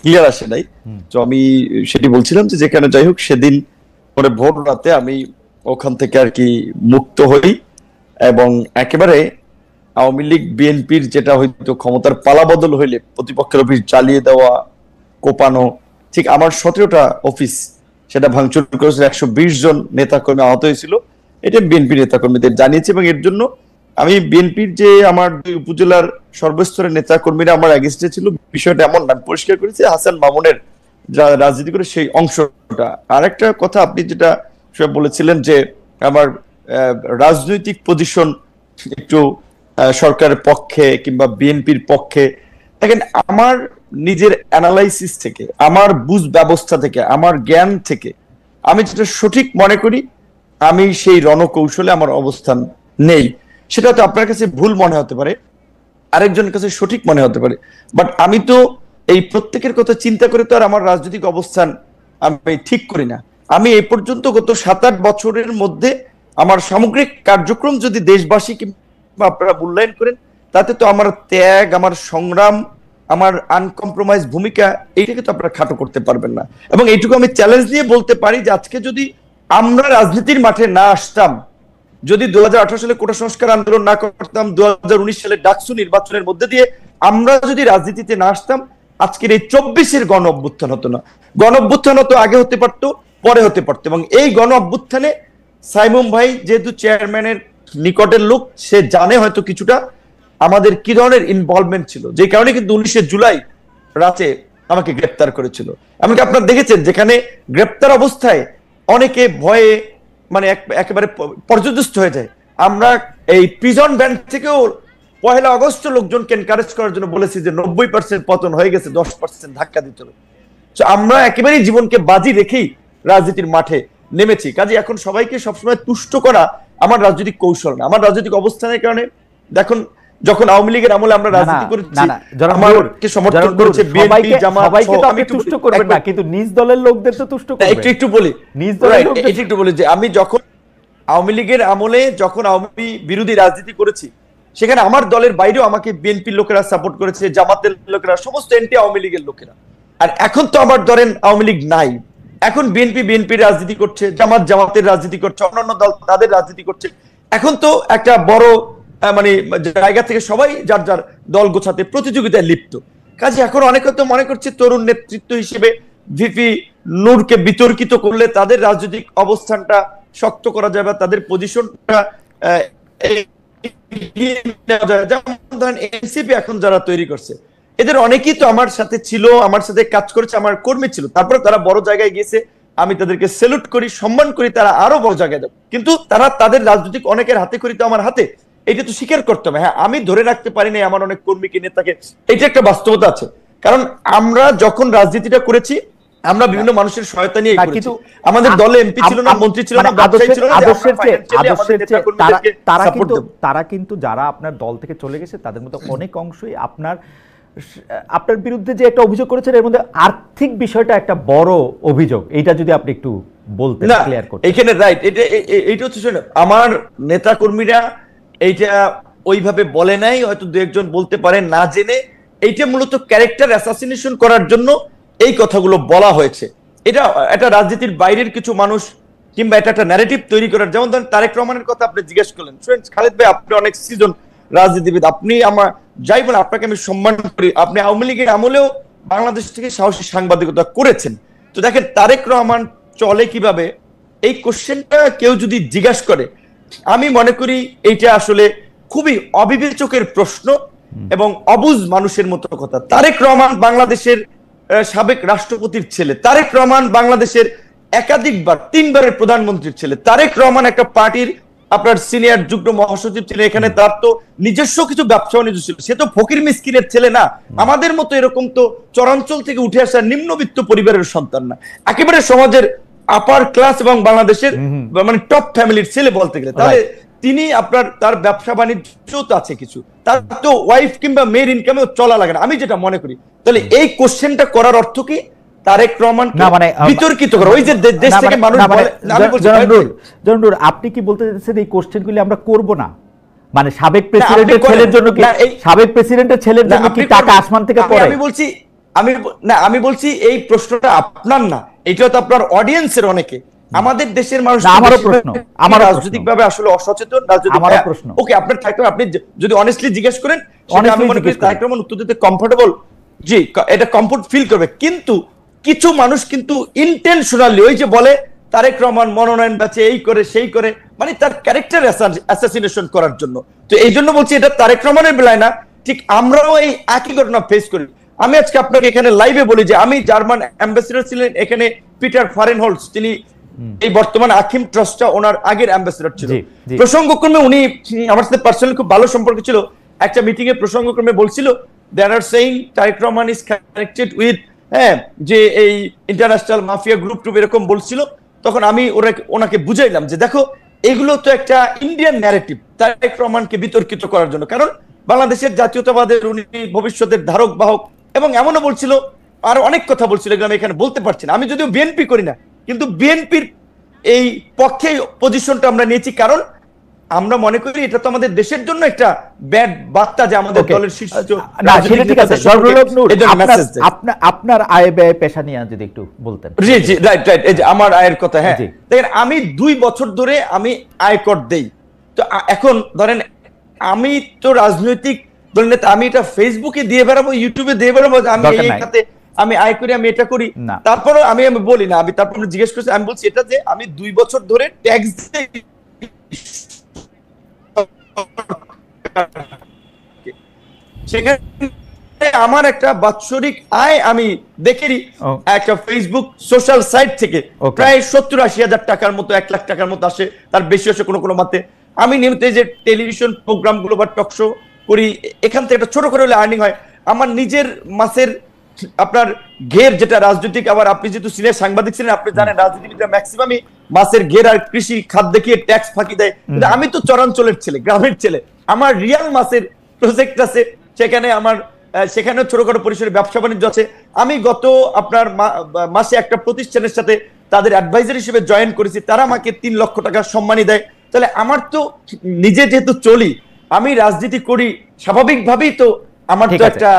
ক্লিয়ার আসে নাই, তো আমি সেটি বলছিলাম যে যেখানে যাই হোক সেদিন পরে ভোর রাতে আমি ওখান থেকে আর কি মুক্ত হই, এবং একেবারে আওয়ামী লীগ বিএনপির যেটা হয়তো ক্ষমতার পালাবদল হইলে প্রতিপক্ষের অফিস জ্বালিয়ে দেওয়া, কোপানো, ঠিক আমার 17টা অফিস সেটা ভাঙচুর করেছিল, 120 জন নেতাকর্মী আহত হয়েছিল, এটা বিএনপি নেতাকর্মীদের জানিয়েছে। এবং এর জন্য আমি বিএনপির যে আমার 2 উপজেলার সর্বস্তরের নেতাকর্মীরা আমার এগেইনস্টে ছিল, বিষয়টা এমন না, পরিষ্কার করেছি হাসান মামুনের যারা রাজনীতি করে সেই অংশটা। আর একটা কথা আপনি যেটা বলেছিলেন যে আমার রাজনৈতিক পজিশন একটু সরকারের পক্ষে কিংবা বিএনপির পক্ষে, দেখেন আমার নিজের অ্যানালাইসিস থেকে, আমার বুঝ ব্যবস্থা থেকে, আমার জ্ঞান থেকে আমি যেটা সঠিক মনে করি আমি সেই রণকৌশলে আমার অবস্থান নেই। সেটা তো আপনার কাছে ভুল মনে হতে পারে, আরেকজনের কাছে সঠিক মনে হতে পারে, বাট আমি তো এই প্রত্যেকের কথা চিন্তা করে তো আর আমার রাজনৈতিক অবস্থান আমি ঠিক করি না। আমি এই পর্যন্ত গত 7-8 বছরের মধ্যে আমার সামগ্রিক কার্যক্রম যদি দেশবাসী কিংবা আপনারা মূল্যায়ন করেন, তাতে তো আমার ত্যাগ, আমার সংগ্রাম, আমার আনকম্প্রোমাইজ ভূমিকা, এইটাকে তো আপনারা খাটো করতে পারবেন না। এবং এইটুকু আমি চ্যালেঞ্জ দিয়ে বলতে পারি যে আজকে যদি আমরা রাজনীতির মাঠে না আসতাম, যদি 2018 সালে কোটা সংস্কার আন্দোলন না করতাম, 2019 সালে ডাকসু নির্বাচনের মধ্যে দিয়ে আমরা যদি রাজনীতিতে না আসতাম, আজকের এই 24-এর গণ অভ্যুত্থান হতো না। গণ অভ্যুত্থান হতো আগে হতে পারতো, পরে হতে পারতো, এবং এই গণ অভ্যুত্থানে সাইমুম ভাই যেহেতু চেয়ারম্যানের নিকটের লোক, সে জানে হয়তো কিছুটা আমাদের কি ধরনের ইনভলভমেন্ট ছিল, যে কারণে কিন্তু 19 জুলাই রাতে আমাকে গ্রেপ্তার করেছিল। এমনকি আপনারা দেখেছেন যেখানে গ্রেপ্তার অবস্থায় অনেকে ভয়ে মানে একেবারে পর্যদস্ত হয়ে যায়। আমরা এই প্রিজন ব্যান্ড থেকেও 1 আগস্ট লোকজনকে এনকারেজ করার জন্য বলেছি যে 90% পতন হয়ে গেছে, 10% ধাক্কা দিতে হবে। আমরা একেবারেই জীবনকে বাজি রেখেই রাজনীতির মাঠে নেমেছি। কাজে এখন সবাইকে সবসময় তুষ্ট করা আমার রাজনৈতিক কৌশল না, আমার রাজনৈতিক অবস্থানের কারণে। দেখুন, যখন আওয়ামী লীগের আমলে আমরা রাজনীতি করেছি, আমাকে সমর্থন করেছে বিএনপি, জামাত। সবাইকে তো আপনি তুষ্ট করবেন না, কিন্তু নিজ দলের লোকদের তো তুষ্ট করবেন। একটু বলি, নিজ দলের লোকদের একটু বলি যে আমি যখন আওয়ামী লীগের আমলে যখন আওয়ামী বিরোধী রাজনীতি করেছি, সেখানে আমার দলের বাইরেও আমাকে বিএনপির লোকেরা সাপোর্ট করেছে, জামাতের লোকেরা, সমস্ত এন্টি আওয়ামী লীগের লোকেরা। আর এখন তো আমার ধরেন আওয়ামী লীগ নাই, এখন বিএনপির রাজনীতি করছে, জামাতের রাজনীতি করছে, অন্যান্য দল তাদের রাজনীতি করছে। এখন তো একটা বড় মানে জায়গা থেকে সবাই যার যার দল গোছাতে প্রতিযোগিতায় লিপ্ত। কাজে এখন অনেকে তো মনে করছে তরুণ নেতৃত্ব হিসেবে ভিপি নূরকে বিতর্কিত করলে তাদের রাজনৈতিক অবস্থানটা শক্ত করা যাবে, তাদের পজিশনটা যেমন ধরেন এনসিপি এখন যারা তৈরি করছে, এদের অনেকেই তো আমার সাথে ছিল, আমার সাথে কাজ করেছে, আমার কর্মী ছিল, তারপরে তারা বড় জায়গায় গিয়েছে, আমি তাদেরকে স্যালুট করি, সম্মান করি, তারা আরো বড় জায়গায় যাবে। কিন্তু তারা তাদের রাজনৈতিক অনেকের হাতে করি তো আমার হাতে, এটা তো স্বীকার করতে হবে। হ্যাঁ, আমি ধরে রাখতে পারি না আমার অনেক কর্মীকে, নেতাকে, এটা একটা বাস্তবতা আছে। কারণ আমরা যখন রাজনীতিটা করেছি, আমরা বিভিন্ন মানুষের সহায়তা নিয়ে করেছি। আমাদের দলে এমপি ছিল না, মন্ত্রী ছিল না, ব্যবসায়ী ছিল না, তারা কিন্তু যারা আপনার দল থেকে চলে গেছে তাদের মধ্যে অনেক অংশই আপনার বিরুদ্ধে যে একটা অভিযোগ করেছেন, এর মধ্যে আর্থিক বিষয়টা একটা বড় অভিযোগ। এইটা যদি আপনি একটু বলতেন, ক্লিয়ার করতেন। এখানে রাইট, এটা হচ্ছে আমার নেতা কর্মীরা এইটা ওইভাবে বলে নাই, হয়তো দু একজন বলতে পারেন না জেনে। এইটা মূলত ক্যারেক্টার অ্যাসাসিনেশন করার জন্য এই কথাগুলো বলা হয়েছে। এটা একটা রাজনীতির বাইরের কিছু মানুষ কিংবা এটা একটা ন্যারেটিভ তৈরি করার, যেমন ধরেন তারেক রহমানের কথা আপনি জিজ্ঞেস করলেন। খালেদ ভাই, আপনি অনেক সিজন রাজনীতিবিদ, আপনি আমার যাই বলেন আপনাকে আমি সম্মান করি, আপনি আওয়ামী লীগের আমলেও বাংলাদেশ থেকে সাহসী সাংবাদিকতা করেছেন। তো দেখেন তারেক রহমান চলে কিভাবে, এই কোশ্চেনটা কেউ যদি জিজ্ঞাসা করে, আমি মনে করি এইটা আসলে খুবই অবিবেচকের প্রশ্ন এবং অবুঝ মানুষের মতো কথা। তারেক রহমান বাংলাদেশের সাবেক রাষ্ট্রপতির ছেলে, তারেক রহমান বাংলাদেশের একাধিকবার 3বারের প্রধানমন্ত্রীর ছেলে, তারেক রহমান একটা পার্টির আপনার সিনিয়র যুগ্ম মহাসচিব ছিলেন, এখানে তার তো নিজস্ব কিছু ব্যবসা বাণিজ্য ছিল, সে তো ফকির মিসকিনের ছেলে না, আমাদের মতো এরকম তো চরাঞ্চল থেকে উঠে আসা নিম্নবিত্ত পরিবারের সন্তান না, একেবারে সমাজের আপার ক্লাস এবং বাংলাদেশের মানে টপ ফ্যামিলির ছেলে বলতে গেলে। তাহলে তিনি আপনার তার ব্যবসা বাণিজ্য তো আছে কিছু, তার তো ওয়াইফ কিংবা মেয়ের ইনকামেও চলা লাগে না, আমি যেটা মনে করি। তাহলে এই কোশ্চেনটা করার অর্থ কি তারেক রহমান বিতর্কিত করা? ওই যে দেশ থেকে মানুষ বলে, আমি বলছি জননুর, আপনি কি বলতে চাইছেন এই কোশ্চেনগুলি আমরা করব না? মানে সাবেক প্রেসিডেন্টের ছেলের জন্য কি, সাবেক প্রেসিডেন্টের ছেলের জন্য কি টাকা আসমান থেকে পড়ে? আমি বলছি এই প্রশ্নটা আপনার না, এটা তো আপনার অডিয়েন্সের অনেকে, আমাদের দেশের মানুষ। আমারও প্রশ্ন, আমার রাজনৈতিকভাবে আসলে অসচেতন, আমারও প্রশ্ন। ওকে, আপনার থাকতে আপনি যদি অনেস্টলি জিজ্ঞেস করেন, আমি মনে করি তারেক রহমান উত্তর দিতে কমফোর্টেবল, জি, এটা কমফোর্ট ফিল করবে। কিন্তু কিছু মানুষ কিন্তু ইন্টেনশনালি ওই যে বলে তারেক রহমান মনোনয়ন বেচে, এই করে সেই করে, মানে তার ক্যারেক্টার অ্যাসাসিনেশন করার জন্য। তো এই জন্য বলছি এটা তারেক রহমানের বেলায় না, ঠিক আমরাও এই একই ঘটনা ফেস করি। আমি আজকে আপনাকে এখানে লাইভে বলি যে আমি জার্মান অ্যাম্বাসেডর ছিলেন এখানে পিটার ফারেনহোল্টস, তিনি এই বর্তমান আকিম ট্রাস্টটা ওনার আগের অ্যাম্বাসেডর ছিল। প্রসঙ্গক্রমে উনি আমার সাথে পার্সোনালি খুব ভালো সম্পর্ক ছিল, একটা মিটিং এ প্রসঙ্গক্রমে বলছিল they are saying Tarique Rahman is connected with যে এই ইন্টারন্যাশনাল মাফিয়া গ্রুপ টুপ এরকম বলছিল। তখন আমি ওনাকে বুঝাইলাম যে দেখো এগুলো তো একটা ইন্ডিয়ান ন্যারেটিভ তারেক রহমানকে বিতর্কিত করার জন্য, কারণ বাংলাদেশের জাতীয়তাবাদের উনি ভবিষ্যতের ধারক বাহক, এবং এমনও বলছিল আর অনেক কথা বলছিল, এগুলো আমি এখানে বলতে পারছি না। আমি যদিও বিএনপি করি না, কিন্তু বিএনপির এই পক্ষে পজিশনটা আমরা নিয়েছি, কারণ আমরা মনে করি এটা তো আমাদের দেশের জন্য একটা ব্যাড বার্তা যে আমাদের দলের শীর্ষ। না, সেটা ঠিক আছে। আপনার আয় ব্যয় পেশা নিয়ে যদি একটু বলতেন। জি জি, রাইট রাইট, এই যে আমার আয়ের কথা। হ্যাঁ, দেখেন আমি 2 বছর ধরে আমি আয়কর দেই। তো এখন ধরেন আমি তো রাজনৈতিক দলের নেতা, আমি এটা ফেসবুকে দিয়ে বেড়াবো, ইউটিউবে দিয়ে বেড়াবো আমি এই খাতে আমি আয় করি, আমি এটা করি। তারপরে আমি বলি না, আমি তারপর জিজ্ঞেস করছি, আমি বলছি এটা যে আমি 2 বছর ধরে ট্যাক্স দেই, সেখানে আমার একটা বাৎসরিক আয় আমি দেখেছি একটা ফেসবুক সোশ্যাল সাইট থেকে প্রায় 70-80 হাজার টাকার মতো, 1 লাখ টাকার মতো আসে, তার বেশি আসে কোনো কোনো মাতে। আমি নিয়মিত যে টেলিভিশন প্রোগ্রামগুলো বা টক শো করি, এখান থেকে একটা ছোট করে হলে আর্নিং হয়। আমার নিজের মাসের আপনার ঘের যেটা রাজনৈতিক, আবার আপনি যেহেতু সিনিয়র সাংবাদিক ছিলেন আপনি জানেন রাজনীতিবিদরা ম্যাক্সিমামই মাছের ঘের আর কৃষি খাত দেখিয়ে ট্যাক্স ফাঁকি দেয়, কিন্তু আমি তো চরাঞ্চলের ছেলে, গ্রামের ছেলে, আমার রিয়াল মাছের প্রজেক্ট আছে, সেখানে আমার সেখানেও ছোটখাটো পরিসরে ব্যবসা বাণিজ্য আছে। আমি গত আপনার মাসে একটা প্রতিষ্ঠানের সাথে তাদের অ্যাডভাইজার হিসেবে জয়েন করেছি, তারা আমাকে 3 লক্ষ টাকা সম্মানী দেয়। তাহলে আমার তো নিজে যেহেতু চলি, আমি রাজনীতি করি, স্বাভাবিকভাবেই তো আমার তো একটা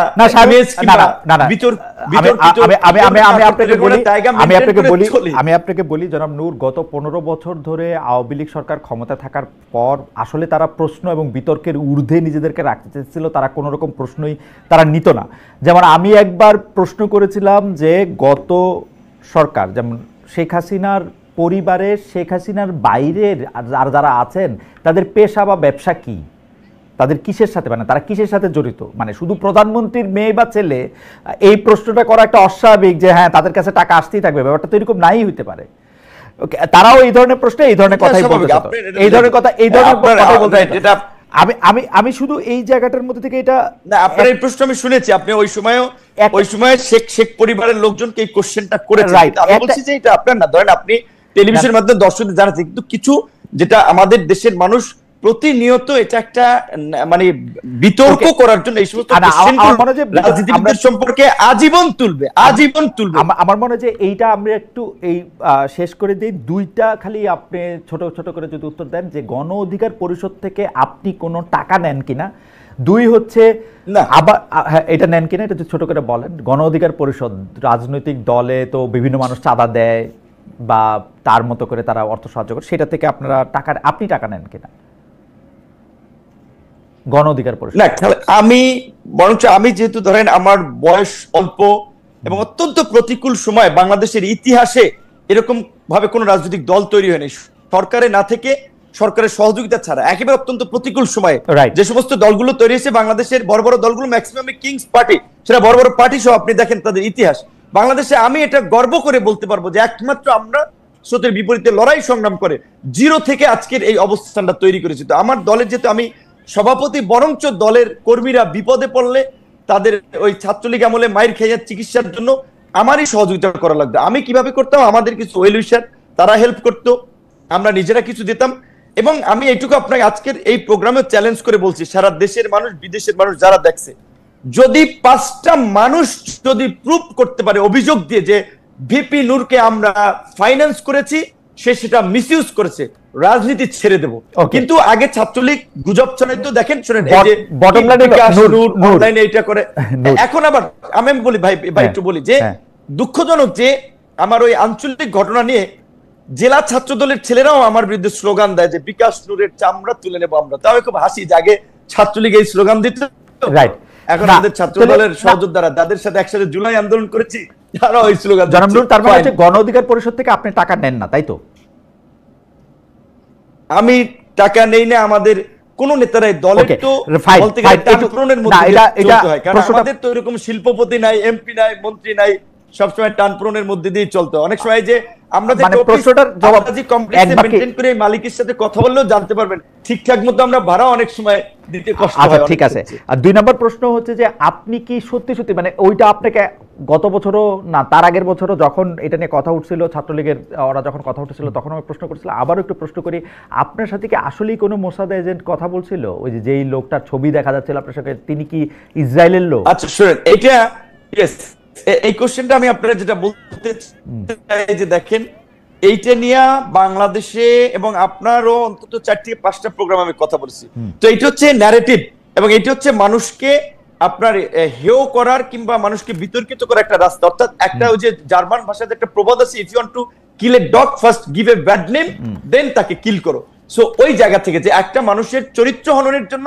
আমি আপনাকে বলি জনাব নূর, গত 15 বছর ধরে আওয়ামী লীগ সরকার ক্ষমতা থাকার পর আসলে তারা প্রশ্ন এবং বিতর্কের ঊর্ধ্বে নিজেদেরকে রাখতে চেয়েছিল, তারা কোনো রকম প্রশ্নই তারা নিত না। যেমন আমি একবার প্রশ্ন করেছিলাম যে গত সরকার, যেমন শেখ হাসিনার পরিবারের, শেখ হাসিনার বাইরের আর যারা আছেন তাদের পেশা বা ব্যবসা কি, তাদের কিসের সাথে, মানে তারা কিসের সাথে জড়িত, মানে শুধু প্রধানমন্ত্রীর মেয়ে বা ছেলে, এই প্রশ্নটা করা একটা অস্বাভাবিক যে হ্যাঁ তাদের কাছে টাকা আসতেই থাকবে, ব্যাপারটা তো এরকম নাই হইতে পারে। তারাও এই ধরনের প্রশ্নে এই ধরনের কথাই বলতে, এই ধরনের কথাই বলতে। আমি শুধু এই জায়গাটার মধ্যে থেকে এটা না, আপনার এই প্রশ্ন আমি শুনেছি, আপনি ওই সময় শেখ পরিবারের লোকজনকে এই কোশ্চেনটা করেছেন। আমি বলছি যে এটা আপনার না, ধরেন আপনি টেলিভিশনের মাধ্যমে দর্শকদের জানাচ্ছেন, কিন্তু কিছু যেটা আমাদের দেশের মানুষ প্রতিনিয়ত এটা একটা মানে বিতর্ক করার জন্য এই সমস্ত রাজনীতিবিদদের সম্পর্কে আজীবন তুলবে। আমার মনে হয় যে এইটা আমরা একটু এই শেষ করে দিই, দুইটা খালি আপনি ছোট ছোট করে যদি উত্তর দেন যে গণ অধিকার পরিষদ থেকে আপনি কোনো টাকা নেন কিনা, দুই হচ্ছে আবার এটা নেন কিনা, এটা ছোট করে বলেন। গণ অধিকার পরিষদ রাজনৈতিক দলে তো বিভিন্ন মানুষ চাঁদা দেয় বা তার মতো করে তারা অর্থ সাহায্য করে, সেটা থেকে আপনি টাকা নেন কিনা গণ অধিকার পরিষদ? না, আমি যেহেতু ধরেন আমার বয়স অল্প এবং অত্যন্ত প্রতিকূল সময় বাংলাদেশের ইতিহাসে এরকম ভাবে কোন রাজনৈতিক দল তৈরি হয়নি সরকারে না থেকে, সরকারের সহযোগিতা ছাড়া, একেবারে অত্যন্ত প্রতিকূল সময়ে যে সমস্ত দলগুলো তৈরি হয়েছে বাংলাদেশের বড় বড় দলগুলো ম্যাক্সিমাম কিংস পার্টি, সেটা বড় বড় পার্টি সহ আপনি দেখেন তাদের ইতিহাস বাংলাদেশে। আমি এটা গর্ব করে বলতে পারবো যে একমাত্র আমরা স্রোতের বিপরীতে লড়াই সংগ্রাম করে জিরো থেকে আজকের এই অবস্থানটা তৈরি করেছি। তো আমার দলের যেহেতু আমি সভাপতি, বরঞ্চ দলের কর্মীরা বিপদে পড়লে তাদের ওই ছাত্রলীগ আমলে মায়ের খেয়ে চিকিৎসার জন্য আমারই সহযোগিতা করা লাগতো। আমি কিভাবে করতাম, আমাদের কিছু ওয়েল উইশার তারা হেল্প করতো, আমরা নিজেরা কিছু দিতাম। এবং আমি এইটুকু আপনাকে আজকের এই প্রোগ্রামে চ্যালেঞ্জ করে বলছি, সারা দেশের মানুষ, বিদেশের মানুষ যারা দেখছে, যদি 5টা মানুষ যদি প্রুফ করতে পারে অভিযোগ দিয়ে যে ভিপি নূরকে আমরা ফাইন্যান্স করেছি, সে সেটা মিসইউজ করেছে, রাজনীতি ছেড়ে দেব। কিন্তু আগে ছাত্রলীগ গুজব ছড়াইতো, দেখেন শুনেন, এই যে বটম লাইনে এইটা করে। এখন আবার আমি বলি ভাই একটু বলি যে দুঃখজনক যে আমার ওই আঞ্চলিক ঘটনা নিয়ে জেলা ছাত্র দলের ছেলেরাও আমার বিরুদ্ধে স্লোগান দেয় যে বিকাশ নূরের চামড়া তুলে নেবো আমরা। তাও খুব হাসি জাগে, ছাত্রলীগ এই স্লোগান দিত, এখন আমাদের ছাত্র দলের সহযোদ্ধারা তাদের সাথে একসাথে জুলাই আন্দোলন করেছি, তারা ওই স্লোগান। তার মানে হচ্ছে গণ অধিকার পরিষদ থেকে আপনি টাকা নেন না, তাই তো? আমি টাকা নেই না, আমাদের কোন নেতারাই দলের তো বলতে গেলে টানপ্রনের মধ্যে চলতে হয়, কারণ আমাদের তো এরকম শিল্পপতি নাই, এমপি নাই, মন্ত্রী নাই, সবসময় টানপ্রনের মধ্যে দিয়ে চলতে। অনেক সময় যে আমরা যে প্রশ্নটার জবাব মেইনটেইন করে মালিকের সাথে কথা বললেও জানতে পারবেন ঠিকঠাক মতো আমরা ভাড়া অনেক সময় দিতে কষ্ট হয়। ঠিক আছে। আর 2 নম্বর প্রশ্ন হচ্ছে যে আপনি কি সত্যি সত্যি, মানে ওইটা আপনাকে গত বছরও না তার আগের বছরও যখন এটা নিয়ে কথা উঠছিল, ছাত্রলীগের ওরা যখন কথা উঠছিল তখন আমি প্রশ্ন করছিলাম, আবারও একটু প্রশ্ন করি, আপনার সাথে কি আসলেই কোনো মোসাদ এজেন্ট কথা বলছিল? ওই যে যেই লোকটার ছবি দেখা যাচ্ছিল আপনার সাথে, তিনি কি ইসরায়েলের লোক? আচ্ছা শুনেন, এটা এই কোশ্চেনটা আমি আপনারা যেটা বলতে চাই যে দেখেন, এইটা নিয়ে বাংলাদেশে এবং আপনারও অন্তত 4 থেকে 5টা প্রোগ্রাম আমি কথা বলছি। তো এইটা হচ্ছে ন্যারেটিভ এবং এইটা হচ্ছে মানুষকে আপনার হেয় করার কিংবা মানুষকে বিতর্কিত করার একটা রাস্তা। অর্থাৎ একটা ওই যে জার্মান ভাষাতে একটা প্রবাদ আছে, if you want to kill a dog first give a bad name, then তাকে কিল করো। সো ওই জায়গা থেকে যে একটা মানুষের চরিত্র হননের জন্য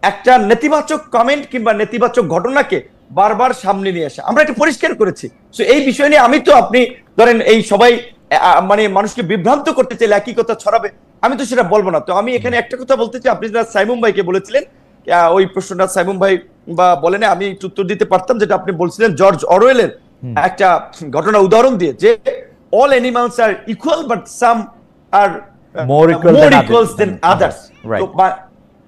একটা নেতিবাচক কমেন্ট কিংবা নেতিবাচক ঘটনাকে বারবার সামনে নিয়ে আসা, আমরা এটা পরিষ্কার করেছি। সো এই বিষয় নিয়ে আমি তো, আপনি ধরেন এই সবাই মানে মানুষকে বিভ্রান্ত করতে চাইলে একই কথা ছড়াবে, আমি তো সেটা বলবো না। তো আমি এখানে একটা কথা বলতে চাই, আপনি যারা সাইমুম ভাইকে বলেছিলেন ওই প্রশ্নটা সাইমুম ভাই বা বলেন, আমি উত্তর দিতে পারতাম, যেটা আপনি বলছিলেন জর্জ অরওয়েলের একটা ঘটনা উদাহরণ দিয়ে যে all animals are equal but some are more equals than others. তো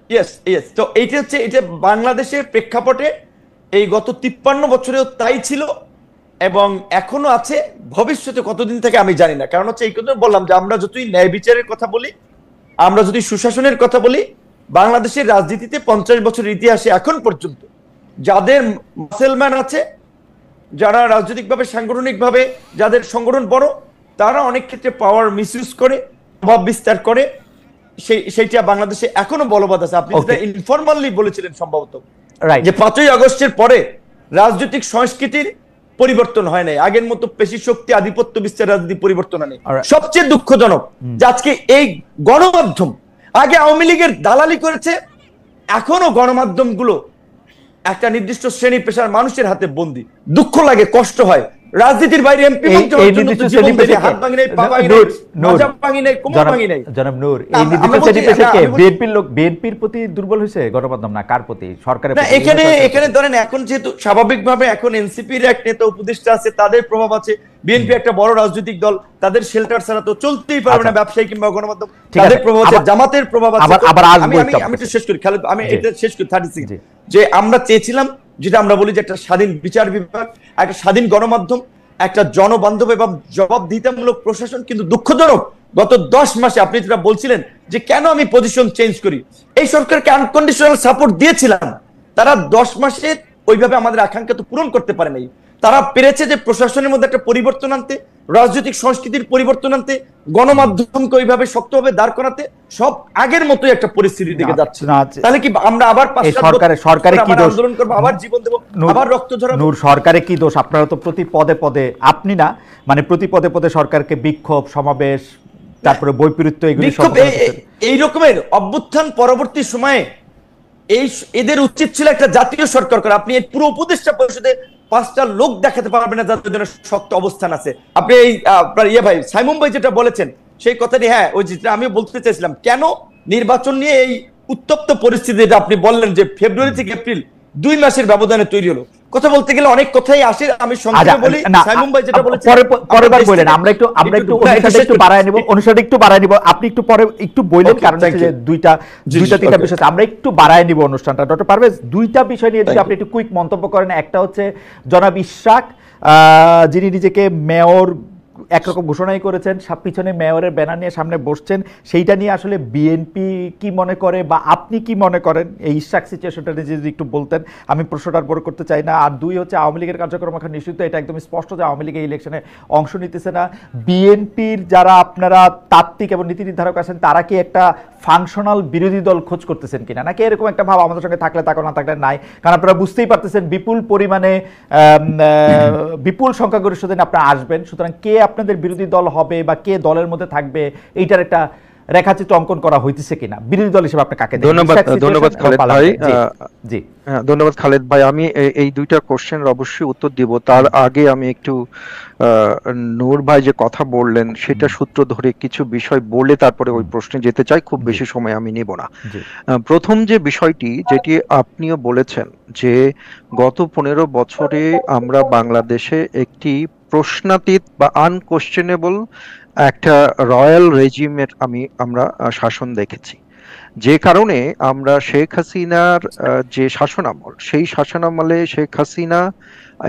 ইয়েস, তো এইটা হচ্ছে, এটা বাংলাদেশের প্রেক্ষাপটে এই গত 53 বছরেও তাই ছিল এবং এখনো আছে, ভবিষ্যতে কতদিন থেকে আমি জানি না। কারণ হচ্ছে এই কথা বললাম যে আমরা যতই ন্যায় বিচারের কথা বলি, আমরা যদি সুশাসনের কথা বলি, বাংলাদেশের রাজনীতিতে 50 বছরের ইতিহাসে এখন পর্যন্ত যাদের মুসলমান আছে, যারা রাজনৈতিকভাবে সাংগঠনিকভাবে যাদের সংগঠন বড়, তারা অনেক ক্ষেত্রে পাওয়ার মিসইউজ করে, প্রভাব বিস্তার করে, সেইটা বাংলাদেশে এখনো বলবৎ আছে। আপনি যেটা ইনফরমালি বলেছিলেন সম্ভবত, যে 5ই আগস্টের পরে রাজনৈতিক সংস্কৃতির পরিবর্তন হয় নাই, আগের মতো পেশি শক্তি আধিপত্য বিস্তার রাজনীতি পরিবর্তন হয় নাই। সবচেয়ে দুঃখজনক যে আজকে এই গণমাধ্যম, আগে আওয়ামী লীগের দালালি করেছে, এখনো গণমাধ্যমগুলো একটা নির্দিষ্ট শ্রেণী পেশার মানুষের হাতে বন্দী। দুঃখ লাগে, কষ্ট হয়। রাজনীতির বাইরে এমপি হাত ভাঙি নাই, পা ভাঙি নাই, মাজা ভাঙি নাই, কোমর ভাঙি নাই। জনাব নূর, এই নির্দিষ্ট শ্রেণী পেশাকে বিএনপির লোক, বিএনপির প্রতি দুর্বল হয়েছে গণমাধ্যম, না কার প্রতি? সরকারের না, এখানে ধরেন এখন যেহেতু স্বাভাবিকভাবে এখন এনসিপির এক নেতা উপদেষ্টা আছে, তাদের প্রভাব আছে। বিএনপি একটা বড় রাজনৈতিক দল, তাদের শেল্টার ছাড়া তো চলতেই পারবে না ব্যবসায়ী কিংবা গণমাধ্যম, তাদের প্রভাব আছে, জামাতের প্রভাব আছে। আমি একটু শেষ করি খালেদ, আমি এটা শেষ করি 30 সেকেন্ড। যে আমরা চেয়েছিলাম, যেটা আমরা বলি যে একটা স্বাধীন বিচার বিভাগ, একটা স্বাধীন গণমাধ্যম, একটা জনবান্ধব এবং জবাবদিহিতামূলক প্রশাসন। কিন্তু দুঃখজনক গত 10 মাসে আপনি যেটা বলছিলেন যে কেন আমি পজিশন চেঞ্জ করি, এই সরকারকে আনকন্ডিশনাল সাপোর্ট দিয়েছিলাম, তারা 10 মাসে ওইভাবে আমাদের আকাঙ্ক্ষা তো পূরণ করতে পারে নাই। তারা পেরেছে যে প্রশাসনের মধ্যে একটা পরিবর্তন আনতে, রাজনৈতিক সংস্কৃতির পরিবর্তন আনতে, গণমাধ্যমকে ওইভাবে শক্তভাবে দাঁড় করাতে। সব আগের মতোই একটা পরিস্থিতির দিকে যাচ্ছে। তাহলে কি আমরা আবার সরকারে কি দোষ? আন্দোলন করবো, আবার জীবন দেবো, আবার রক্ত ঝরাবো? নূর, সরকারে কি দোষ? আপনারা তো প্রতি পদে পদে, আপনি না মানে প্রতি পদে পদে সরকারকে বিক্ষোভ, সমাবেশ, তারপরে বৈপরীত্য, এগুলি সব এই রকমের অভ্যুত্থান পরবর্তী সময়ে এদের উচিত ছিল একটা জাতীয় সরকার করা। আপনি এই পুরো উপদেষ্টা পরিষদে 5টা লোক দেখাতে পারবেন না যাদের জন্য শক্ত অবস্থান আছে। আপনি এই আপনার ভাই সাইমুম ভাই যেটা বলেছেন সেই কথাটি, হ্যাঁ ওই যেটা আমি বলতে চাইছিলাম, কেন নির্বাচন নিয়ে এই উত্তপ্ত পরিস্থিতি যেটা আপনি বললেন যে ফেব্রুয়ারি থেকে এপ্রিল 2 মাসের ব্যবধানে তৈরি হলো। কথা বলতে গেলে অনেক কথাই আসে, আমি সংক্ষেপে বলি। সাইমুম ভাই যেটা বলেছেন পরেরবার বলেন, আমরা একটু অনুষ্ঠানটা একটু বাড়ায় নিব, অনুষ্ঠানটা একটু বাড়ায় নিব। আপনি একটু পরে একটু বললেন, কারণ হচ্ছে যে দুইটা তিনটা বিষয় আমরা একটু বাড়ায় নিব অনুষ্ঠানটা। ডক্টর পারভেজ, দুইটা বিষয় নিয়ে যদি আপনি একটু কুইক মন্তব্য করেন। একটা হচ্ছে জনাব ইশরাক, যিনি নিজেকে মেয়র একরকম ঘোষণাই করেছেন, পিছনে মেয়রের ব্যানার নিয়ে সামনে বসছেন, সেইটা নিয়ে আসলে বিএনপি কি মনে করে বা আপনি কি মনে করেন, এই ইশরাক সিচুয়েশনটা নিয়ে যদি একটু বলতেন। আমি প্রশ্নটা বড় করতে চাই না। আর 2 হচ্ছে আওয়ামী লীগের কার্যক্রম এখন নিশ্চিত, এটা একদম স্পষ্ট যে আওয়ামী লীগ এই ইলেকশনে অংশ নিতেছে না। বিএনপির যারা আপনারা তাত্ত্বিক এবং নীতি নির্ধারক আছেন, তারা কি একটা ফাংশনাল বিরোধী দল খোঁজ করতেছেন কিনা, নাকি এরকম একটা ভাব আমাদের সঙ্গে থাকলে থাকো, না থাকলে নাই? কারণ আপনারা বুঝতেই পারতেছেন বিপুল পরিমাণে বিপুল সংখ্যাগরিষ্ঠতা আপনারা আসবেন, সুতরাং কে আপনাদের বিরোধী দল হবে বা কে দলের মধ্যে থাকবে, এইটার একটা রেখাচিত্র অঙ্কন করা হইতেছে কিনা? বিরোধী দল হিসেবে আপনি কাকে দেখেন? ধন্যবাদ খালেদ ভাই। জি হ্যাঁ, ধন্যবাদ খালেদ ভাই। আমি এই দুইটা কোশ্চেনের অবশ্যই উত্তর দিব। তার আগে আমি একটু নূর ভাই যে কথা বললেন সেটা সূত্র ধরে কিছু বিষয় বলে তারপরে ওই প্রশ্নে যেতে চাই। খুব বেশি সময় আমি নেব না। প্রথম যে বিষয়টি, যেটি আপনিও বলেছেন যে গত 15 বছরে আমরা বাংলাদেশে একটি প্রশ্নাতীত বা আনকোশ্চেনেবল একটা রয়্যাল রেজিমের আমরা শাসন দেখেছি, যে কারণে আমরা শেখ হাসিনার যে শাসনামল, সেই শাসনামলে শেখ হাসিনা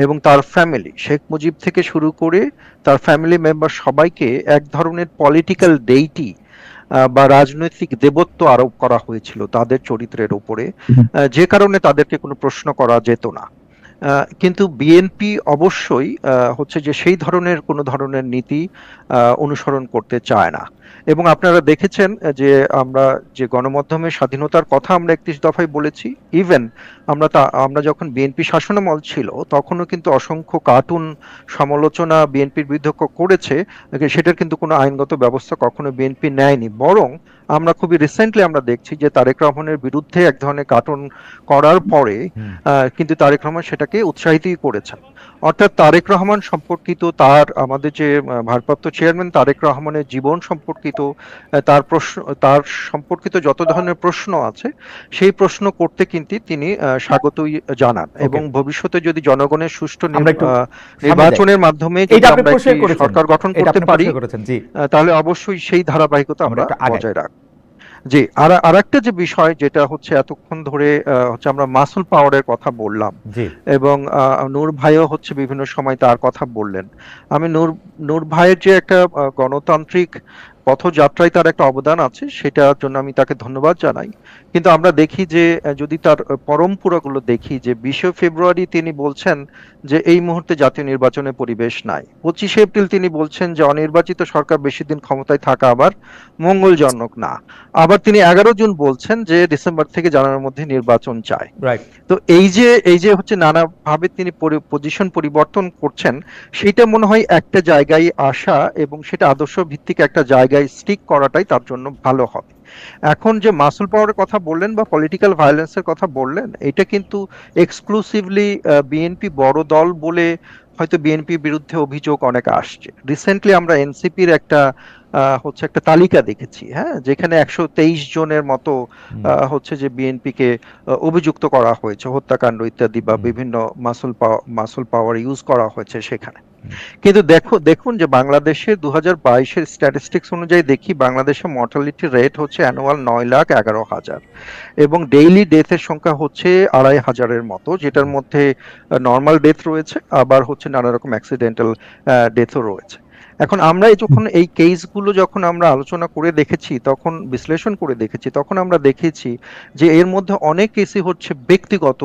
এবং তার ফ্যামিলি, শেখ মুজিব থেকে শুরু করে তার ফ্যামিলি মেম্বার সবাইকে এক ধরনের পলিটিক্যাল ডেইটি বা রাজনৈতিক দেবত্ব আরোপ করা হয়েছিল তাদের চরিত্রের উপরে, যে কারণে তাদেরকে কোনো প্রশ্ন করা যেত না। কিন্তু বিএনপি অবশ্যই হচ্ছে যে সেই ধরনের কোনো ধরনের নীতি অনুসরণ করতে চায় না। এবং আপনারা দেখেছেন যে আমরা যে গণমাধ্যমের স্বাধীনতার কথা আমরা 31 দফায় বলেছি, ইভেন আমরা যখন বিএনপি শাসনামল ছিল তখনও কিন্তু অসংখ্য কার্টুন সমালোচনা বিএনপির বিরুদ্ধে করেছে, সেটার কিন্তু কোনো আইনগত ব্যবস্থা কখনো বিএনপি নেয়নি। বরং আমরা খুবই রিসেন্টলি আমরা দেখছি যে তারেক রহমানের বিরুদ্ধে এক ধরনের কার্টুন করার পরে কিন্তু তারেক রহমান সেটাকে উৎসাহিতই করেছেন। অর্থাৎ তারেক রহমান সম্পর্কিত, আমাদের যে ভারপ্রাপ্ত চেয়ারম্যান তারেক রহমানের জীবন সম্পর্কিত, তার সম্পর্কিত যত ধরনের প্রশ্ন আছে সেই প্রশ্ন করতে কিন্তু তিনি স্বাগতই জানান। এবং ভবিষ্যতে যদি জনগণের সুষ্ঠু নির্বাচনের মাধ্যমে সরকার গঠন করতে পারি, তাহলে অবশ্যই সেই ধারাবাহিকতা আমরা বজায় রাখব। জি, আর একটা যে বিষয় যেটা হচ্ছে এতক্ষণ ধরে হচ্ছে আমরা মাসুল পাওয়ারের কথা বললাম, জি এবং নূর ভাইও হচ্ছে বিভিন্ন সময় তার কথা বললেন। আমি নূর ভাইয়ের যে একটা গণতান্ত্রিক পথযাত্রায় তার একটা অবদান আছে, সেটার জন্য আমি তাকে ধন্যবাদ জানাই। কিন্তু আমরা দেখি যে যদি তার পরম্পরাগুলো দেখি, যে 20 ফেব্রুয়ারি তিনি বলছেন যে এই মুহূর্তে জাতীয় নির্বাচনের পরিবেশ নাই, 25 এপ্রিল তিনি বলছেন যে অনির্বাচিত সরকার বেশি দিন ক্ষমতায় থাকা আবার মঙ্গলজনক না, আবার তিনি 11 জুন বলছেন যে ডিসেম্বর থেকে জানুয়ারির মধ্যে নির্বাচন চায়। রাইট। তো এই যে হচ্ছে নানাভাবে তিনি পজিশন পরিবর্তন করছেন, সেটা মনে হয় একটা জায়গায় আসা এবং সেটা আদর্শ ভিত্তিক একটা জায়গায় স্টিক করাটাই তার জন্য ভালো হবে। এখন যে মাসুল পাওয়ারের কথা বললেন বা পলিটিক্যাল ভায়োলেন্সের কথা বললেন, এটা কিন্তু এক্সক্লুসিভলি বিএনপি বড় দল বলে হয়তো বিএনপির বিরুদ্ধে অভিযোগ অনেক আসছে। রিসেন্টলি আমরা এনসিপির হচ্ছে একটা তালিকা দেখেছি, হ্যাঁ, যেখানে 123 জনের মতো হচ্ছে যে বিএনপিকে অভিযুক্ত করা হয়েছে হত্যাকাণ্ড ইত্যাদি, বা বিভিন্ন মাসুল পাওয়ার ইউজ করা হয়েছে সেখানে। কিন্তু দেখুন যে বাংলাদেশের 2022-এর স্ট্যাটিস্টিক্স অনুযায়ী দেখি, বাংলাদেশের মর্টালিটি রেট হচ্ছে অ্যানুয়াল 9,11,000 এবং ডেইলি ডেথের সংখ্যা হচ্ছে 2,500-এর মতো, যেটার মধ্যে নর্মাল ডেথ রয়েছে, আবার হচ্ছে নানা রকম অ্যাক্সিডেন্টাল ডেথও রয়েছে। এখন আমরা যখন এই কেসগুলো যখন আমরা আলোচনা করে দেখেছি, তখন বিশ্লেষণ করে দেখেছি, তখন আমরা দেখেছি যে এর মধ্যে অনেক কেসই হচ্ছে ব্যক্তিগত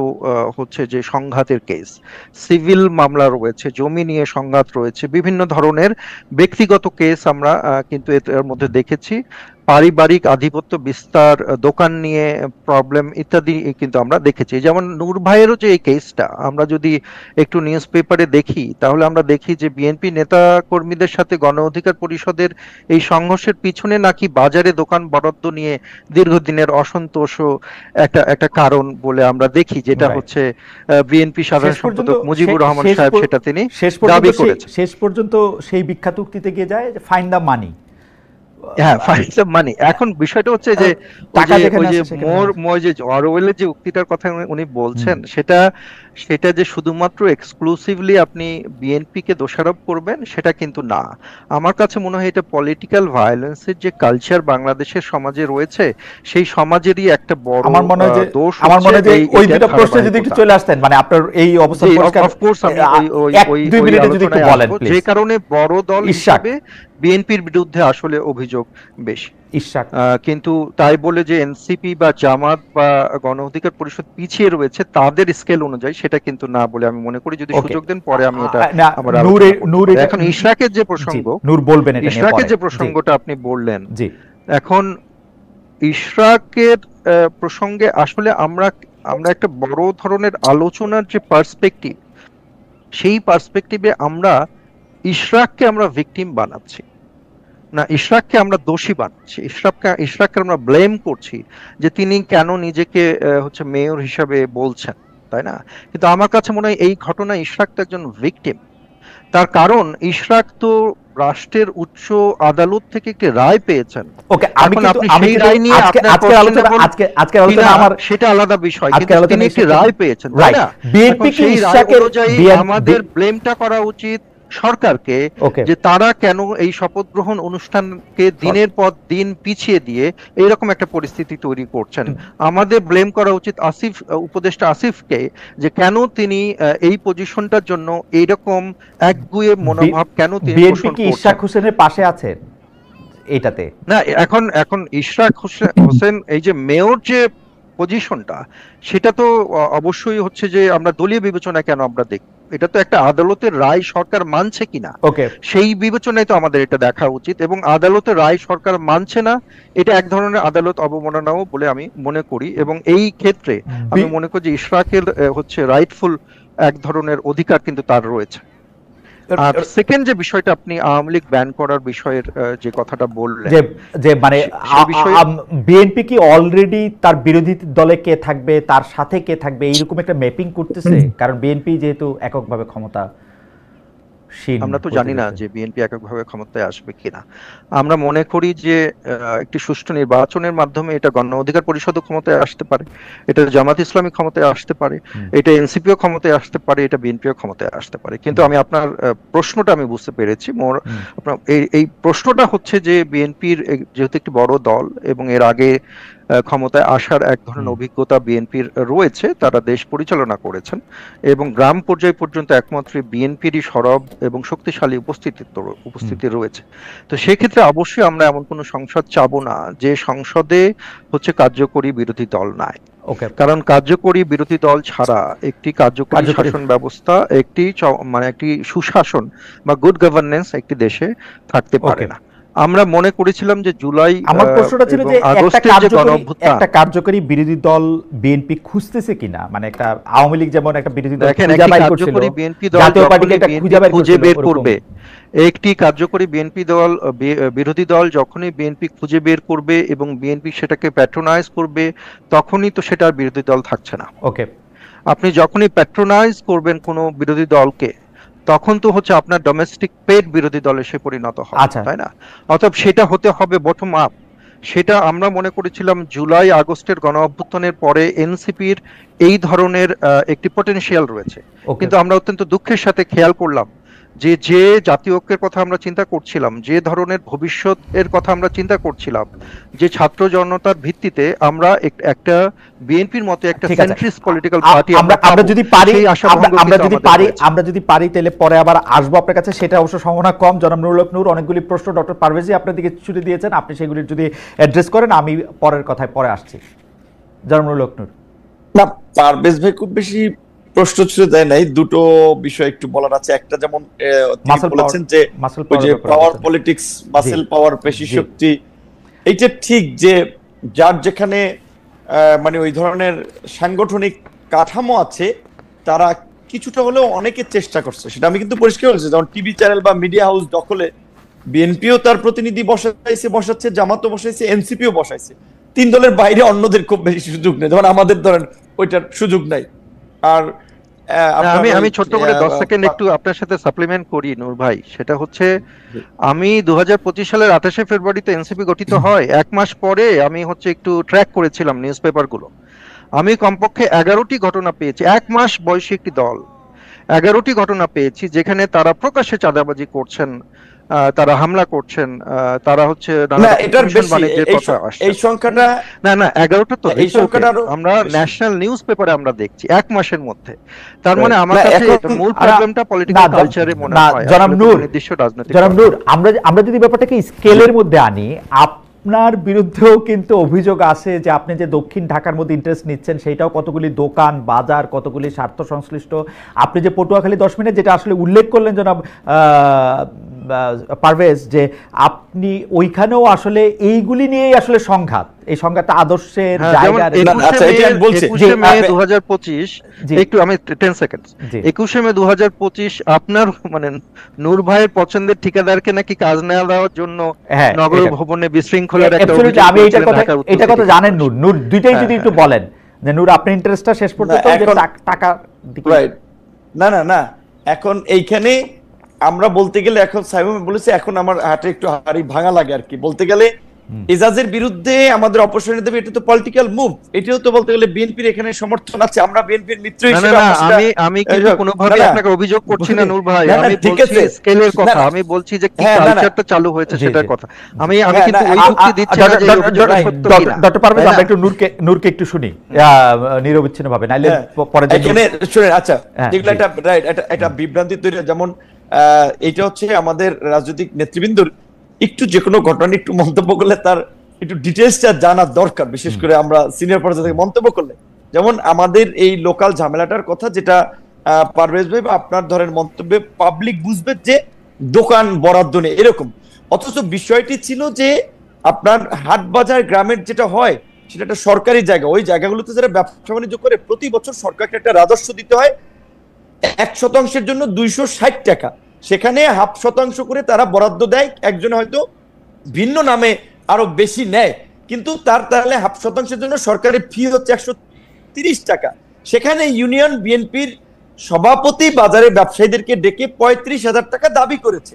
হচ্ছে যে সংঘাতের কেস, সিভিল মামলা রয়েছে, জমি নিয়ে সংঘাত রয়েছে, বিভিন্ন ধরনের ব্যক্তিগত কেস আমরা কিন্তু এর মধ্যে দেখেছি। পারিবারিক আধিপত্য বিস্তার, দোকান নিয়ে প্রবলেম ইত্যাদি কিন্তু আমরা দেখেছি। যেমন নূর ভাইয়েরও যে এই কেসটা আমরা যদি একটু নিউজ পেপারে দেখি, তাহলে আমরা দেখি যে বিএনপি নেতা কর্মীদের সাথে গণ অধিকার পরিষদের এই সংঘর্ষের পিছনে নাকি বাজারে দোকান বরাদ্দ নিয়ে দীর্ঘদিনের অসন্তোষ একটা কারণ বলে আমরা দেখি, যেটা হচ্ছে বিএনপি সাধারণ সম্পাদক মুজিবুর রহমান সাহেব সেটা তিনি দাবি করেছেন। শেষ পর্যন্ত সেই বিখ্যাত উক্তিতে গিয়ে যায় যে ফাইন্ড দ্য মানি। হ্যাঁ, ফাইন্ড দ্য মানি। এখন বিষয়টা হচ্ছে যে অরওয়েলের যে উক্তিটার কথা উনি বলছেন, সেটা যে শুধুমাত্র এক্সক্লুসিভলি আপনি বিএনপি কে দোষারোপ করবেন সেটা কিন্তু না। আমার কাছে মনে হয় এটা পলিটিক্যাল ভায়োলেন্সের যে কালচার বাংলাদেশের সমাজে রয়েছে, সেই সমাজেরই একটা বড় দোষ। আমার মনে হয় যে ওই দুটো প্রশ্ন যদি একটু চলে আসতেন, মানে আপনার এই অবস্থা পরিষ্কার। অফ কোর্স আমি ওই 2 মিনিটে যদি একটু বলেন প্লিজ। যে কারণে বড় দল হিসেবে বিএনপির বিরুদ্ধে আসলে অভিযোগ বেশি। কিন্তু তাই বলে যে এনসিপি বা জামাত বা গণ অধিকার পরিষদ পিছিয়ে রয়েছে তাদের স্কেল অনুযায়ী, সেটা কিন্তু না বলে আমি মনে করি। যদি সুযোগ দেন পরে আমি এটা আমার এখন ইশরাকের যে প্রসঙ্গ, নূর বলবেন এটা নিয়ে, ইশরাকের যে প্রসঙ্গটা আপনি বললেন, এখন ইশরাকের প্রসঙ্গে আসলে আমরা একটা বড় ধরনের আলোচনার যে পার্সপেক্টিভ, সেই পার্সপেক্টিভে আমরা ইশরাককে আমরা ভিকটিম বানাচ্ছি না, ইশরাককে আমরা দোষী বানাচ্ছি, ইশরাককে আমরা ব্লেম করছি যে তিনি কেন নিজেকে হচ্ছে মেয়র হিসাবে বলছেন, তাই না? কিন্তু আমার কাছে মনে হয় এই ঘটনা ইশরাক তো একজন ভিকটিম। তার কারণ ইশরাক তো রাষ্ট্রের উচ্চ আদালত থেকে একটি রায় পেয়েছেন। ওকে, আমি রায় নিয়ে আজকে আলোচনা আমার সেটা আলাদা বিষয়, কিন্তু তিনি একটি রায় পেয়েছেন, তাই না? বিএনপি কি ইশরাকের আমাদের ব্লেমটা করা উচিত সরকারকে, যে তারা কেন এই শপথ গ্রহণ অনুষ্ঠানকে দিনের পর দিন পিছিয়ে দিয়ে এইরকম একটা পরিস্থিতি তৈরি করছেন? আমাদের ব্লেম করা উচিত উপদেষ্টা আসিফকে, যে কেন তিনি এই পজিশনটার জন্য এইরকম একগুঁয়ে মনোভাব কেন তিনি পোষণ করছেন। ইশরাক হোসেনের পাশে আছেন এইটাতে না, এখন ইশরাক হোসেন এই যে মেয়র যে পজিশনটা, সেটা তো অবশ্যই হচ্ছে যে আমরা দলীয় বিবেচনা কেন আমরা দেখি, এটা তো একটা আদালতের রায় সরকার মানছে কিনা, সেই বিবেচনায় তো আমাদের এটা দেখা উচিত। এবং আদালতের রায় সরকার মানছে না, এটা এক ধরনের আদালত অবমাননাও বলে আমি মনে করি। এবং এই ক্ষেত্রে আমি মনে করি যে ইশরাকের হচ্ছে রাইটফুল এক ধরনের অধিকার কিন্তু তার রয়েছে। আর সেকেন্ড যে বিষয়টা আপনি আওয়ামী লীগ ব্যান করার বিষয়ের যে কথাটা বললেন, যে মানে বিএনপি কি অলরেডি তার বিরোধী দলে কে থাকবে, তার সাথে কে থাকবে, এইরকম একটা ম্যাপিং করতেছে? কারণ বিএনপি যেহেতু এককভাবে ক্ষমতা আমরা তো জানি না যে বিএনপি এককভাবে ক্ষমতায় আসবে কিনা। আমরা মনে করি যে একটি সুষ্ঠু নির্বাচনের মাধ্যমে এটা গণ অধিকার পরিষদও ক্ষমতায় আসতে পারে, এটা জামাত ইসলামী ক্ষমতায় আসতে পারে, এটা এনসিপিও ক্ষমতায় আসতে পারে, এটা বিএনপিও ক্ষমতায় আসতে পারে। কিন্তু আমি আপনার প্রশ্নটা আমি বুঝতে পেরেছি। আপনার এই প্রশ্নটা হচ্ছে যে বিএনপির যেহেতু একটি বড় দল এবং এর আগে ক্ষমতায় আসার এক ধরনের অভিজ্ঞতা বিএনপির রয়েছে, তারা দেশ পরিচালনা করেছেন এবং গ্রাম পর্যায় পর্যন্ত একমাত্র বিএনপিরই সরব এবং শক্তিশালী উপস্থিতি রয়েছে। তো সেক্ষেত্রে অবশ্যই আমরা এমন কোনো সংসদ চাবো না যে সংসদে হচ্ছে কার্যকরী বিরোধী দল নাই। কারণ কার্যকরী বিরোধী দল ছাড়া একটি কার্যকরী শাসন ব্যবস্থা, একটি একটি সুশাসন বা গুড গভর্নেন্স একটি দেশে থাকতে পারে না। আমরা মনে করেছিলাম যে জুলাই, আমার প্রশ্নটা ছিল যে একটা কার্যকরী বিরোধী দল বিএনপি খুঁজতেছে কিনা, মানে একটা আওয়ামী লীগ যেমন একটা বিরোধী দল কার্যকরী বিএনপি দল খুঁজে বের করবে, একটি কার্যকরী বিএনপি দল বিরোধী দল যখনই বিএনপি খুঁজে বের করবে এবং বিএনপি সেটাকে প্যাট্রোনাইজ করবে, তখনই তো সেটার বিরোধী দল থাকছে না। ওকে, আপনি যখনই প্যাট্রোনাইজ করবেন কোনো বিরোধী দলকে, তখন তো হচ্ছে আপনার ডোমেস্টিক পেট বিরোধী দলে সে পরিণত হবে, তাই না? অতএব সেটা হতে হবে বটম আপ। সেটা আমরা মনে করেছিলাম জুলাই আগস্টের গণ অভ্যুত্থানের পরে এনসিপির এই ধরনের একটি পটেনশিয়াল রয়েছে। কিন্তু আমরা অত্যন্ত দুঃখের সাথে খেয়াল করলাম যে যে জাতীয় ঐক্যের কথা আমরা চিন্তা করছিলাম, যে ধরনের ভবিষ্যতের কথা আমরা চিন্তা করছিলাম, যে ছাত্র জনতার ভিত্তিতে আমরা একটা বিএনপির মতো একটা সেন্ট্রিস্ট পলিটিক্যাল পার্টি আমরা যদি পারি তাহলে পরে আবার আসবো আপনার কাছে, সেটা অবশ্য সম্ভাবনা কম। জনাব নুরুল হক নূর, অনেকগুলি প্রশ্ন ডক্টর পারভেজি আপনার দিকে ছুটে দিয়েছেন, আপনি সেগুলি যদি অ্যাড্রেস করেন আমি পরের কথায় পরে আসছি। জনাব নুরুল হক নূর। না, পারভেজ ভাই খুব বেশি প্রশ্ন ছুড়ে দেয় নাই, দুটো বিষয় একটু বলার আছে। একটা যেমন বলেছেন যে পাওয়ার পলিটিক্স, মাসেল পাওয়ার, পেশি শক্তি, এইটা ঠিক যে যার যেখানে মানে ওই ধরনের সাংগঠনিক কাঠামো আছে তারা কিছুটা হলেও অনেকে চেষ্টা করছে, সেটা আমি কিন্তু পরিষ্কার বলছি। যেমন টিভি চ্যানেল বা মিডিয়া হাউস দখলে বিএনপিও তার প্রতিনিধি বসাচ্ছে, জামাতও বসাইছে, এনসিপিও বসাইছে। তিন দলের বাইরে অন্যদের খুব বেশি সুযোগ নেই, যেমন আমাদের ধরেন ওইটার সুযোগ নাই। আর আমি ছোট্ট করে 10 সেকেন্ড একটু আপনার সাথে সাপ্লিমেন্ট করি নূর ভাই। সেটা হচ্ছে আমি 2025 সালের 28শে ফেব্রুয়ারিতে এনসিপি গঠিত হয়, এক মাস পরে আমি হচ্ছে একটু ট্র্যাক করেছিলাম নিউজ পেপারগুলো। আমি কমপক্ষে 11টি ঘটনা পেয়েছি, এক মাস বয়সী একটি দল 11টি ঘটনা পেয়েছি যেখানে তারা প্রকাশ্যে চাঁদাবাজি করছেন, তারা হামলা করছেন, তারা হচ্ছে এই সংখ্যাটা না 11টা তো এই সংখ্যাটা আমরা ন্যাশনাল নিউজ পেপারে আমরা দেখছি এক মাসের মধ্যে। তার মানে আমার কাছে মূল প্রবলেমটা পলিটিক্যাল কালচারে মনে হয়। জনাব নূর, আমরা যদি ব্যাপারটাকে স্কেলের মধ্যে আনি, আপনার বিরুদ্ধেও কিন্তু অভিযোগ আছে যে আপনি যে দক্ষিণ ঢাকার মধ্যে ইন্টারেস্ট নিচ্ছেন সেটাও কতগুলি দোকান বাজার, কতগুলি স্বার্থ সংশ্লিষ্ট। আপনি যে পটুয়াখালী 10 মিনিট যেটা আসলে উল্লেখ করলেন জনাব পারভেজ, যে আপনি ওইখানেও আসলে এইগুলি নিয়েই আসলে সংঘাত, এই সংঘাতটা আদর্শের জায়গায়। 21শে মে 2025 একটু আমি 10 সেকেন্ড 21শে মে 2025 আপনার মানে নূর ভাইয়ের পছন্দের ঠিকাদারকে নাকি কাজ না দেওয়ার জন্য নগর ভবনে বিশৃঙ্খলার একটা অভিযোগ। আমি এটা কথা জানেন নূর, দুইটাই যদি একটু বলেন যে নূর আপনার ইন্টারেস্টটা শেষ পর্যন্ত টাকা না এখন এইখানে আমরা বলতে গেলে, এখন সাইমন বলেছে এখন আমার হাটে একটু হাড়ি ভাঙা লাগে আর কি। বলতে গেলে এজাজের বিরুদ্ধে আমাদের অপসারণ দেবে, এটা তো পলিটিক্যাল মুভ। এটাও তো বলতে গেলে বিএনপির এখানে সমর্থন আছে, আমরা বিএনপির মিত্র হিসেবে। আমি কিন্তু কোনোভাবে আপনাকে অভিযোগ করছি না নূর ভাই, আমি বলছি স্কেলের কথা, আমি বলছি যে কি কালচারটা চালু হয়েছে সেটার কথা। আমি কিন্তু ওই যুক্তি দিচ্ছি না যে ডক্টর পারভেজ, আমরা একটু নূরকে একটু শুনি নিরবিচ্ছিন্ন ভাবে, নাইলে পরে এখানে শুনেন। আচ্ছা, যেগুলো একটা রাইট একটা বিভ্রান্তি তৈরি, যেমন এটা হচ্ছে আমাদের রাজনৈতিক নেতৃবৃন্দর একটু যে কোনো ঘটনা একটু মন্তব্য করলে তার একটু ডিটেইলসটা জানার দরকার, বিশেষ করে আমরা সিনিয়র পর্যায়ে থেকে মন্তব্য করলে। যেমন আমাদের এই লোকাল ঝামেলাটার কথা যেটা পারভেজ ভাই বা আপনার ধরেন মন্তব্যে পাবলিক বুঝবে যে দোকান বরাদ্দ নেই এরকম, অথচ বিষয়টি ছিল যে আপনার হাট বাজার গ্রামের যেটা হয় সেটা একটা সরকারি জায়গা, ওই জায়গাগুলোতে যারা ব্যবসা বাণিজ্য করে প্রতি বছর সরকারকে একটা রাজস্ব দিতে হয় 1% জন্য 260 টাকা, সেখানে 0.5% করে তারা বরাদ্দ দেয়। একজন হয়তো ভিন্ন নামে আরো বেশি নেয়, কিন্তু তাহলে 0.5% জন্য সরকারের ফি হচ্ছে 130 টাকা। সেখানে ইউনিয়ন বিএনপির সভাপতি বাজারে ব্যবসায়ীদেরকে ডেকে 35,000 টাকা দাবি করেছে।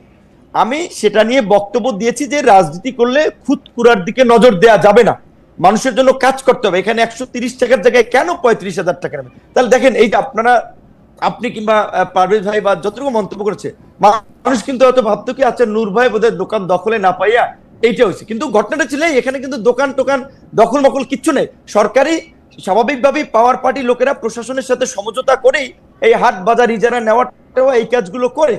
আমি সেটা নিয়ে বক্তব্য দিয়েছি যে রাজনীতি করলে খুঁতখুরার দিকে নজর দেওয়া যাবে না, মানুষের জন্য কাজ করতে হবে। এখানে 130 টাকার জায়গায় কেন 35,000 টাকা নেবে? তাহলে দেখেন, এই যে আপনি কিংবা পারভেজ ভাই বা যতটুকু মন্তব্য করেছে, মানুষ কিন্তু হয়তো ভাবতো কি আচ্ছা নূর ভাই বোধহয় দোকান দখলে না পাইয়া এইটা হয়েছে, কিন্তু ঘটনাটা ছিল এখানে কিন্তু দোকান টোকান দখল মকল কিচ্ছু নেই। সরকারি স্বাভাবিকভাবেই পাওয়ার পার্টি লোকেরা প্রশাসনের সাথে সমঝোতা করেই এই হাট বাজার ইজারা নেওয়াটাও এই কাজগুলো করে।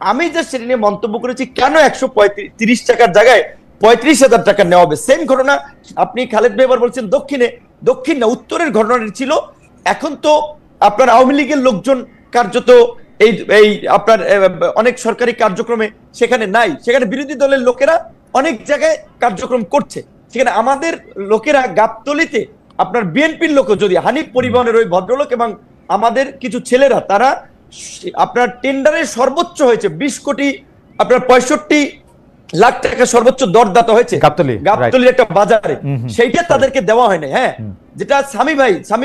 আমি যে সেটা নিয়ে মন্তব্য করেছি কেন 130 টাকার জায়গায় 35,000 টাকা নেওয়া হবে। সেম ঘটনা আপনি খালেদ ভাই এবার বলছেন দক্ষিণ না উত্তরের ঘটনাটি ছিল। এখন তো আপনার আওয়ামী লীগের লোকজন কার্যত এই আপনার অনেক সরকারি কার্যক্রমে সেখানে নাই, সেখানে বিরোধী দলের লোকেরা অনেক জায়গায় কার্যক্রম করছে। সেখানে আমাদের লোকেরা গাবতলীতে আপনার বিএনপির লোক, যদি হানিফ পরিবহনের ওই ভদ্রলোক এবং আমাদের কিছু ছেলেরা, তারা আপনার টেন্ডারের সর্বোচ্চ হয়েছে 20 কোটি আপনার 65 লাখ টাকা সর্বোচ্চ দরদাতা হয়েছে গাবতলীর একটা বাজারে, সেইটা তাদেরকে দেওয়া হয় না। হ্যাঁ, যেটা স্বামী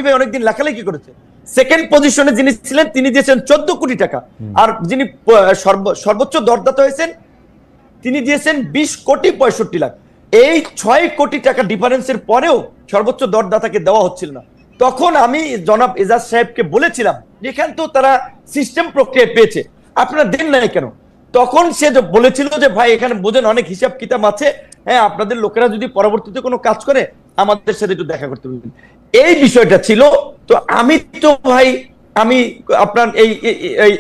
ভাই অনেকদিন লেখালেখি করেছে। সেকেন্ড পজিশনে যিনি ছিলেন তিনি দিয়েছেন 14 কোটি টাকা, আর যিনি সর্বোচ্চ দরদাতা হয়েছেন তিনি দিয়েছেন 20 কোটি 65 লাখ। এই 6 কোটি টাকা ডিফারেন্সের পরেও সর্বোচ্চ দরদাতাকে দেওয়া হচ্ছিল না। তখন আমি জনাব এজাজ সাহেবকে বলেছিলাম যেখান তো তারা সিস্টেম প্রক্রিয়া পেয়েছে, আপনারা দেন নাই কেন? তখন সে বলেছিল যে ভাই এখানে বোঝেন অনেক হিসাব কিতাব আছে, হ্যাঁ আপনাদের লোকেরা যদি পরবর্তীতে কোনো কাজ করে আমাদের সাথে একটু দেখা করতে পারবেন, এই বিষয়টা ছিল। তো আমি তো ভাই আমি আপনার এই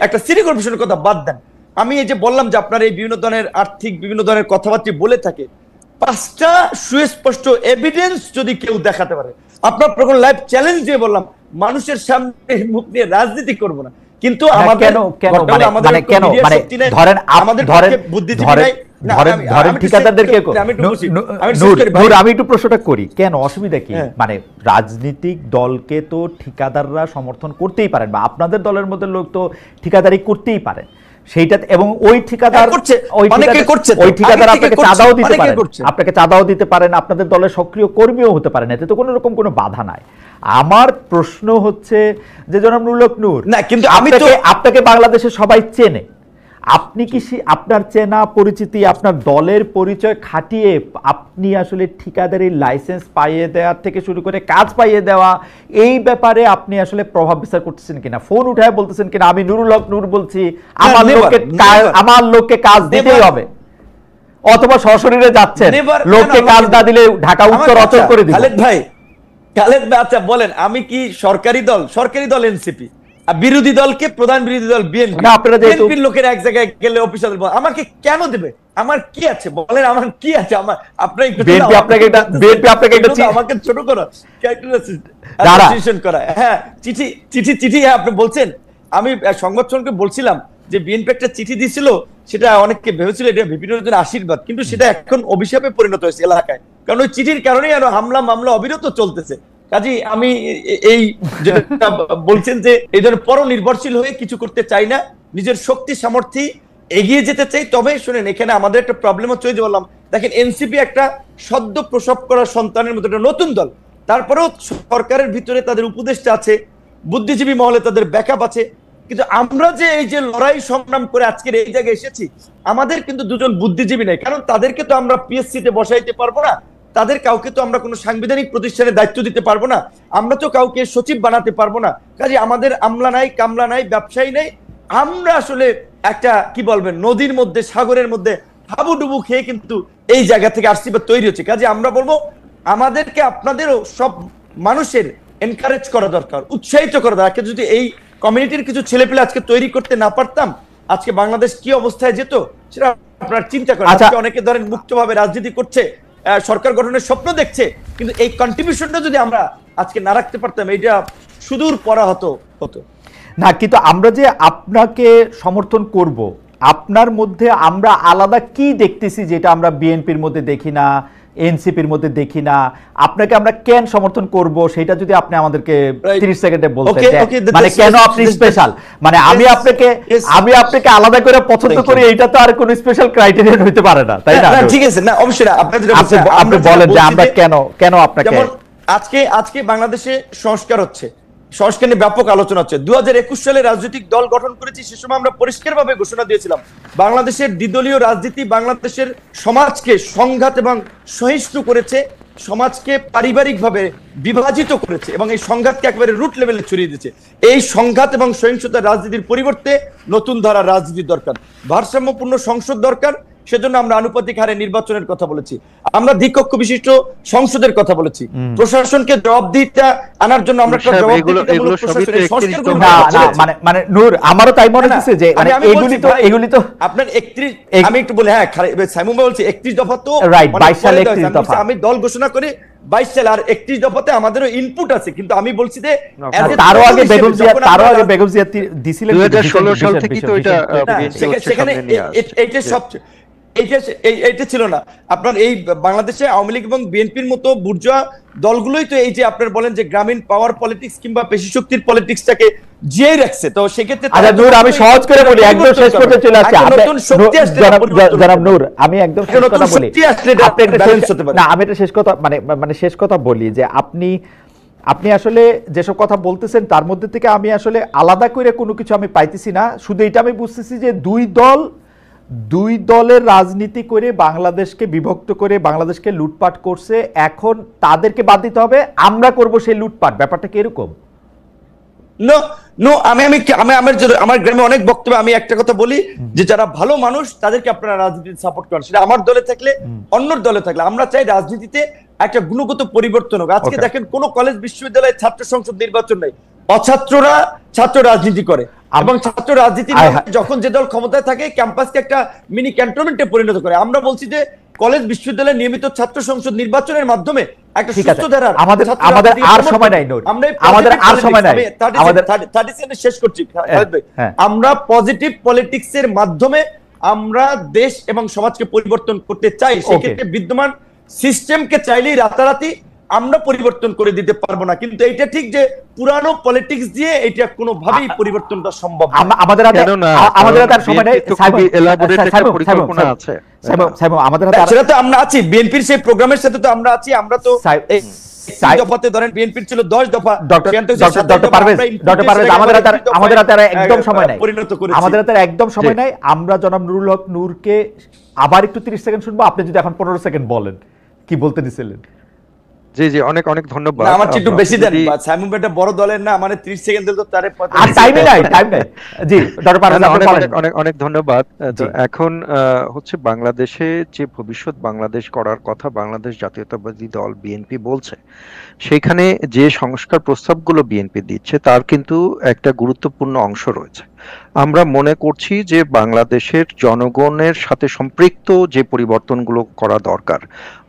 একটা সিটি কর্পোরেশনের কথা বাদ দেন, আমি এই যে বললাম যে আপনার এই বিভিন্ন ধরনের আর্থিক বিভিন্ন ধরনের কথাবার্তা বলে থাকে, 5টা সুস্পষ্ট এভিডেন্স যদি কেউ দেখাতে পারে, আপনার প্রকল্প লাইভ চ্যালেঞ্জ দিয়ে বললাম মানুষের সামনে মুখ নিয়ে রাজনীতি করব না, কিন্তু আমাদের আমি একটু প্রশ্নটা করি, কেন অসুবিধা কি? মানে রাজনৈতিক দলকে তো ঠিকাদাররা সমর্থন করতেই পারেন, বা আপনাদের দলের মধ্যে লোক তো ঠিকাদারি করতেই পারেন সেইটা, এবং ওই ঠিকাদার আপনাকে চাঁদাও দিতে পারেন, আপনাদের দলের সক্রিয় কর্মীও হতে পারেন, এতে তো কোনো রকম কোনো বাধা নাই। আমার প্রশ্ন হচ্ছে যে জনাব নুরুল হক নূর, না কিন্তু আপনাকে বাংলাদেশে সবাই চেনে, আপনি কি আপনার চেনা পরিচিতি আপনার দলের পরিচয় খাটিয়ে আপনি আসলে ঠিকাদারির লাইসেন্স পাইয়ে দেওয়ার থেকে শুরু করে কাজ পাইয়ে দেওয়া এই ব্যাপারে আপনি আসলে প্রভাব বিস্তার করতেছেন কিনা? ফোন উঠায় বলতেছেন কিনা আমি নুরুল হক নূর বলছি, আমার লোককে কাজ দিতেই হবে, অথবা সশরীরে যাচ্ছেন, লোককে কাজ না দিলে ঢাকা উত্তর অচল করে দিবেন? খালেদ ভাই আচ্ছা বলেন, আমি কি সরকারি দল এনসিপি, বিরোধী দলকে প্রধান বিরোধী দল বিএনপি লোকের এক জায়গায় গেলে অফিসার আমাকে কেন দেবে? আমার কি আছে বলেন, আমার কি আছে? আমার আমাকে ছোট করা করা, হ্যাঁ চিঠি আপনি বলছেন, আমি সংবাদকে বলছিলাম যে বিএনপি একটা চিঠি দিয়েছিল, সেটা অনেককে ভেবেছিল এটা বিপিনের জন্য আশীর্বাদ, কিন্তু সেটা এখন অভিশাপে পরিণত হয়েছে এলাকায়, কারণ ওই চিঠির কারণেই আরো হামলা মামলা অবিরত চলতেছে। কাজেই আমি এই যেটা বলছেন যে এই ধরনের পরনির্ভরশীল হয়ে কিছু করতে চাই না, নিজের শক্তি সামর্থ্যে এগিয়ে যেতে চাই। তবে শুনেন, এখানে আমাদের একটা প্রবলেম হচ্ছে, ওই যে বললাম, দেখেন এনসিপি একটা সদ্য প্রসব করা সন্তানের মতো একটা নতুন দল, তারপরেও সরকারের ভিতরে তাদের উপদেষ্টা আছে, বুদ্ধিজীবী মহলে তাদের ব্যাকআপ আছে, কিন্তু আমরা যে এই যে লড়াই সংগ্রাম করে আজকের এই জায়গায় এসেছি, আমাদের কিন্তু দুজন বুদ্ধিজীবী নেই, কারণ তাদেরকে তো আমরা পিএসসিতে বসাইতে পারবো না, তাদের কাউকে তো আমরা কোনো সাংবিধানিক প্রতিষ্ঠানে দায়িত্ব দিতে পারবো না, আমরা তো কাউকে সচিব বানাতে পারবো না। কাজে আমাদের আমলা নাই, কামলা নাই, ব্যবসায়ী নাই, আমরা আসলে একটা কি বলবেন নদীর মধ্যে সাগরের মধ্যে হাবুডুবু খেয়ে কিন্তু এই জায়গা থেকে আসছি বা তৈরি হচ্ছে। কাজে আমরা বলবো আমাদেরকে আপনাদেরও সব মানুষের এনকারেজ করা দরকার, উৎসাহিত করা দরকার। যদি এই কমিউনিটির কিছু ছেলেপেলে আজকে তৈরি করতে না পারতাম, আজকে বাংলাদেশ কি অবস্থায় যেত সেটা আপনারা চিন্তা করেন। আজকে অনেকে ধরেন মুক্তভাবে রাজনীতি করছে, সরকার গঠনের স্বপ্ন দেখছে, কিন্তু এই কন্ট্রিবিউশনটা যদি আমরা আজকে না রাখতে পারতাম, এটা সুদূর পরা হতো না। কিন্তু আমরা যে আপনাকে সমর্থন করব, আপনার মধ্যে আমরা আলাদা কি দেখতেছি যেটা আমরা বিএনপির মধ্যে দেখি না, এনসিপির মধ্যে দেখি না? আপনাকে আমরা কেন সমর্থন করব সেটা যদি আপনি আমাদেরকে 30 সেকেন্ডে বলতেন, মানে কেন আপনি স্পেশাল, মানে আমি আপনাকে আলাদা করে পছন্দ করি, এটা তো আর কোনো স্পেশাল ক্রাইটেরিয়া হইতে পারে না, তাই না? ঠিক আছে, না অবশ্যই না, আপনি বলেন যে আমরা কেন আপনাকে। আজকে বাংলাদেশে সংস্কার হচ্ছে, সংস্কার নিয়ে ব্যাপক আলোচনা হচ্ছে। 2021 সালে রাজনৈতিক দল গঠন করেছি, সে সময় আমরা পরিষ্কারভাবে ঘোষণা দিয়েছিলাম বাংলাদেশের দ্বিদলীয় রাজনীতি বাংলাদেশের সমাজকে সংঘাত এবং সহিষ্ণু করেছে, সমাজকে পারিবারিকভাবে বিভাজিত করেছে এবং এই সংঘাতকে একেবারে রুট লেভেলে ছড়িয়ে দিয়েছে। এই সংঘাত এবং সহিংসতা রাজনীতির পরিবর্তে নতুন ধারা রাজনীতি দরকার, ভারসাম্যপূর্ণ সংসদ দরকার। সেজন্য আমরা আনুপাতিক হারে নির্বাচনের কথা বলেছি, আমরা দ্বিকক্ষ বিশিষ্ট সংসদের কথা বলেছি, প্রশাসনকে জবাবদিহিতা আনার জন্য আমরা একটা জবাবদিহিতামূলক প্রশাসনের সংস্কার করব। মানে নূর, আমারও তাই মনে হচ্ছে যে এগুলি তো আপনার 31, আমি একটু বলি, হ্যাঁ সাইমুম বলছি 31 দফা তো রাইট, 22 সালে 31 দফা আমি দল ঘোষণা করি 22 সালে, আর 31 দফাতে আমাদেরও ইনপুট আছে, কিন্তু আমি বলছি যে তারও আগে বেগম জিয়া দিছিলেন 2016 সাল থেকে তো এটা সেখানে এইটা ছিল না। আপনার এই বাংলাদেশে আওয়ামী লীগ এবং বিএনপির মতো বুর্জোয়া দলগুলোই তো এই যে আপনার বলেন যে গ্রামীণ পাওয়ার পলিটিক্স কিংবা পেশি শক্তির পলিটিক্সটাকে জিয়ে রাখছে। তো সেক্ষেত্রে আমি সহজ করে বলি, একদম শেষ করতে চলে আসছি। জনাব নূর, আমি একদম শেষ কথা বলি, না আমি এটা শেষ কথা মানে শেষ কথা বলি যে আপনি আসলে যেসব কথা বলতেছেন তার মধ্যে থেকে আমি আসলে আলাদা করে কোনো কিছু আমি পাইতেছি না। শুধু এটা আমি বুঝতেছি যে দুই দলের রাজনীতি করে বাংলাদেশকে বিভক্ত করে বাংলাদেশকে লুটপাট করছে, এখন তাদেরকে বাদ দিতে হবে, আমরা করব সেই লুটপাট। ব্যাপারটা কি এরকম? আমার গ্রামে অনেক বক্তব্য আমি একটা কথা বলি যে যারা ভালো মানুষ তাদেরকে আপনারা রাজনীতিতে সাপোর্ট করেন, সেটা আমার দলে থাকলে অন্য দলে থাকলে। আমরা চাই রাজনীতিতে একটা গুণগত পরিবর্তন হোক। আজকে দেখেন কোন কলেজ বিশ্ববিদ্যালয়ে ছাত্র সংসদ নির্বাচন নেই, অছাত্ররা ছাত্র রাজনীতি করে এবং ছাত্র রাজনীতি যখন যে দল ক্ষমতায় থাকে ক্যাম্পাসকে একটা মিনি ক্যান্টনমেন্টে পরিণত করে। আমরা বলছি যে কলেজ বিশ্ববিদ্যালয়ের নিয়মিত ছাত্র সংসদ নির্বাচনের মাধ্যমে একটা সুস্থ ধারার আমাদের আর সময় নাই, আমাদের আর সময় নাই, আমাদের 30 সেকেন্ড শেষ করছি। আমরা পজিটিভ পলিটিক্সের মাধ্যমে আমরা দেশ এবং সমাজকে পরিবর্তন করতে চাই। সেক্ষেত্রে বিদ্যমান সিস্টেমকে চাইলেই রাতারাতি আমরা পরিবর্তন করে দিতে পারবো না, কিন্তু এটা ঠিক যে পুরানো পলিটিক্স দিয়ে এটা কোনোভাবেই পরিবর্তনটা সম্ভব না। আমাদের আর সময় নেই, সেটা তো আমরা আছি, বিএনপির সেই প্রোগ্রামের সাথে তো আমরা আছি। আমরা তো দফাতে ধরেন বিএনপির ছিল 10 দফা, আমাদের হাতে একদম সময় নাই, আমাদের হাতে একদম সময় নাই। আমরা জনাব নুরুল হক নূরকে আবার একটু 30 সেকেন্ড শুনবো, আপনি যদি এখন 15 সেকেন্ড বলেন কি বলতে দিছিলেন। জি জি, অনেক অনেক ধন্যবাদ। আমার একটু বেশি দেন, সাইমুম ভাই বড় দলের না, মানে 30 সেকেন্ড দিল তো তারে আর টাইম নাই। জি ডক্টর পারভেজ, আপনি বলেন। অনেক অনেক ধন্যবাদ। তো এখন হচ্ছে বাংলাদেশে যে ভবিষ্যৎ বাংলাদেশ করার কথা বাংলাদেশ জাতীয়তাবাদী দল বিএনপি বলছে, সেখানে যে সংস্কার প্রস্তাবগুলো বিএনপি দিচ্ছে তার কিন্তু একটা গুরুত্বপূর্ণ অংশ রয়েছে। আমরা মনে করছি যে বাংলাদেশের জনগণের সাথে সম্পৃক্ত যে পরিবর্তনগুলো করা দরকার।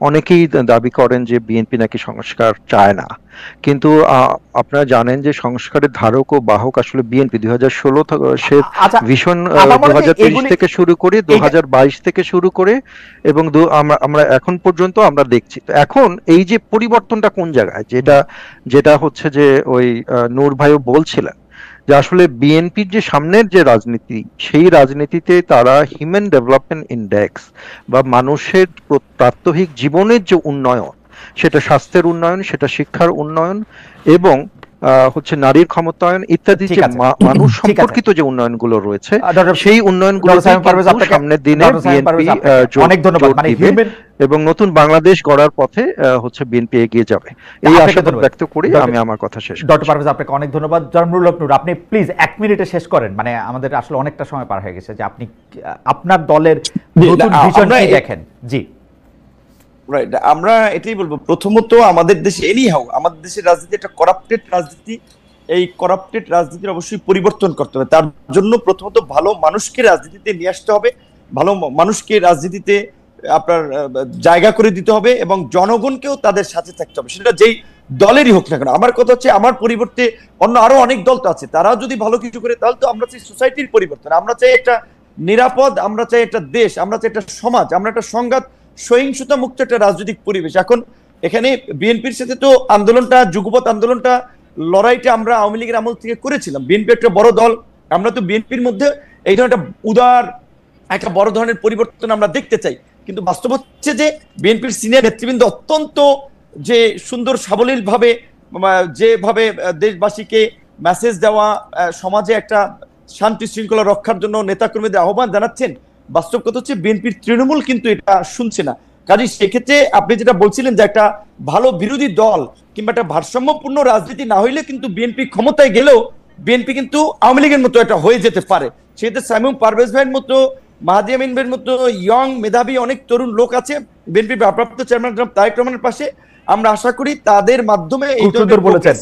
অনেকেই দাবি করেন যে বিএনপি নাকি সংস্কার চায় না, কিন্তু আপনারা জানেন যে সংস্কারের ধারক ও বাহক আসলে বিএনপি। 2016 ভিশন 2030 থেকে শুরু করে 2022 থেকে শুরু করে এবং আমরা এখন পর্যন্ত আমরা দেখছি। তো এখন এই যে পরিবর্তনটা কোন জায়গায়, যেটা হচ্ছে যে ওই নূর ভাইও বলছিলেন যে আসলে বিএনপির যে সামনের যে রাজনীতি, সেই রাজনীতিতে তারা হিউম্যান ডেভেলপমেন্ট ইন্ডেক্স বা মানুষের প্রাত্যহিক জীবনের যে উন্নয়ন, সেটা স্বাস্থ্যের উন্নয়ন, সেটা শিক্ষার উন্নয়ন এবং হচ্ছে নারীর ক্ষমতায়ন ইত্যাদি যে মানুষ সম্পর্কিত যে উন্নয়নগুলো রয়েছে, সেই উন্নয়নগুলো সামনের দিনে বিএনপি অনেক ধন্যবাদ এবং নতুন বাংলাদেশ গড়ার পথে হচ্ছে বিএনপি এগিয়ে যাবে, এই আশাবাদ ব্যক্ত করি আমি আমার কথা শেষ করছি। ডক্টর পারভেজ, আপনাকে অনেক ধন্যবাদ। জনাব নূর, আপনি প্লিজ 1 মিনিটে শেষ করেন, মানে আমাদের আসলে অনেকটা সময় পার হয়ে গেছে, যে আপনি আপনার দলের নতুন ভিশন কি দেখেন। জি রাইট, আমরা এটাই বলবো, প্রথমত আমাদের দেশে আমাদের দেশের রাজনীতি একটা করাপ্টেড রাজনীতি। এই করাপ্টেড রাজনীতির অবশ্যই পরিবর্তন করতে হবে। তার জন্য প্রথমত ভালো মানুষকে রাজনীতিতে নিয়ে আসতে হবে, ভালো মানুষকে রাজনীতিতে আপনার জায়গা করে দিতে হবে এবং জনগণকেও তাদের সাথে থাকতে হবে, সেটা যেই দলেরই হোক না কেন। আমার কথা হচ্ছে আমার পরিবর্তে অন্য আরো অনেক দল তো আছে, তারা যদি ভালো কিছু করে তাহলে তো আমরা চাই সোসাইটির পরিবর্তন, আমরা চাই একটা নিরাপদ, আমরা চাই একটা দেশ, আমরা চাই একটা সমাজ, আমরা একটা সংঘাত সহিংসতা মুক্ত একটা রাজনৈতিক পরিবেশ। এখন এখানে বিএনপির সাথে তো আন্দোলনটা, যুগপৎ আন্দোলনটা, লড়াইটা আমরা আওয়ামী লীগের আমল থেকে করেছিলাম। বিএনপি একটা বড় দল, আমরা তো বিএনপির মধ্যে এই ধরনের একটা বড় ধরনের পরিবর্তন আমরা দেখতে চাই, কিন্তু বাস্তব হচ্ছে যে বিএনপির সিনিয়র নেতৃবৃন্দ অত্যন্ত যে সুন্দর সাবলীল ভাবে যেভাবে দেশবাসীকে মেসেজ দেওয়া, সমাজে একটা শান্তি শৃঙ্খলা রক্ষার জন্য নেতাকর্মীদের আহ্বান জানাচ্ছেন, বাস্তব কথা হচ্ছে বিএনপির তৃণমূল কিন্তু এটা শুনছে না। কাজে সেক্ষেত্রে আপনি যেটা বলছিলেন যে একটা ভালো বিরোধী দল কিংবা একটা ভারসাম্যপূর্ণ রাজনীতি না হইলে কিন্তু বিএনপি ক্ষমতায় গেলেও বিএনপি কিন্তু আওয়ামী লীগের মতো একটা হয়ে যেতে পারে। সেক্ষেত্রে সাইমুম পারভেজ ভাইয়ের মতো, মাহাদি আমিন ভাইয়ের মতো ইয়ং মেধাবী অনেক তরুণ লোক আছে বিএনপির ভারপ্রাপ্ত চেয়ারম্যান জনাব তারেক রহমানের পাশে। আমরা আশা করি তাদের মাধ্যমে এই সুন্দর বলেছেন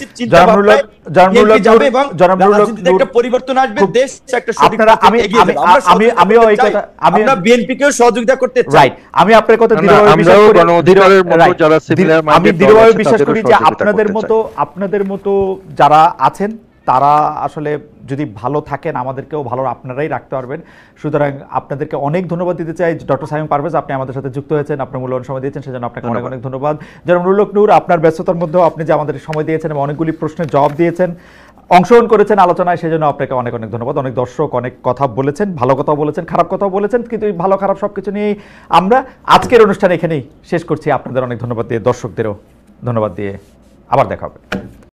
যাবে এবং রাজনীতিতে একটা পরিবর্তন আসবে, দেশ একটা সঠিক পথে এগিয়ে যাবে। আমিও এই কথা, আমরা বিএনপিকেও সহযোগিতা করতে চাই। রাইট, আমি আপনার কথা দৃঢ়ভাবে বিশ্বাস করি, আমি দৃঢ়ভাবে বিশ্বাস করি যে আপনাদের মতো যারা আছেন তারা আসলে যদি ভালো থাকেন আমাদেরকেও ভালো আপনারাই রাখতে পারবেন। সুতরাং আপনাদেরকে অনেক ধন্যবাদ দিতে চাই। ডক্টর সাইমুম পারভেজ, আপনি আমাদের সাথে যুক্ত হয়েছেন, আপনার মূল্যবান সময় দিয়েছেন, সেজন্য আপনাকে অনেক অনেক ধন্যবাদ। জনাব নুরুল হক নূর, আপনার ব্যস্ততার মধ্যেও আপনি যে আমাদের সময় দিয়েছেন এবং অনেকগুলি প্রশ্নের জবাব দিয়েছেন, অংশগ্রহণ করেছেন আলোচনায়, সেজন্য আপনাকে অনেক অনেক ধন্যবাদ। অনেক দর্শক অনেক কথা বলেছেন, ভালো কথাও বলেছেন, খারাপ কথাও বলেছেন, কিন্তু এই ভালো খারাপ সবকিছু নিয়েই আমরা আজকের অনুষ্ঠান এখানেই শেষ করছি। আপনাদের অনেক ধন্যবাদ দিয়ে, দর্শকদেরও ধন্যবাদ দিয়ে আবার দেখা হবে।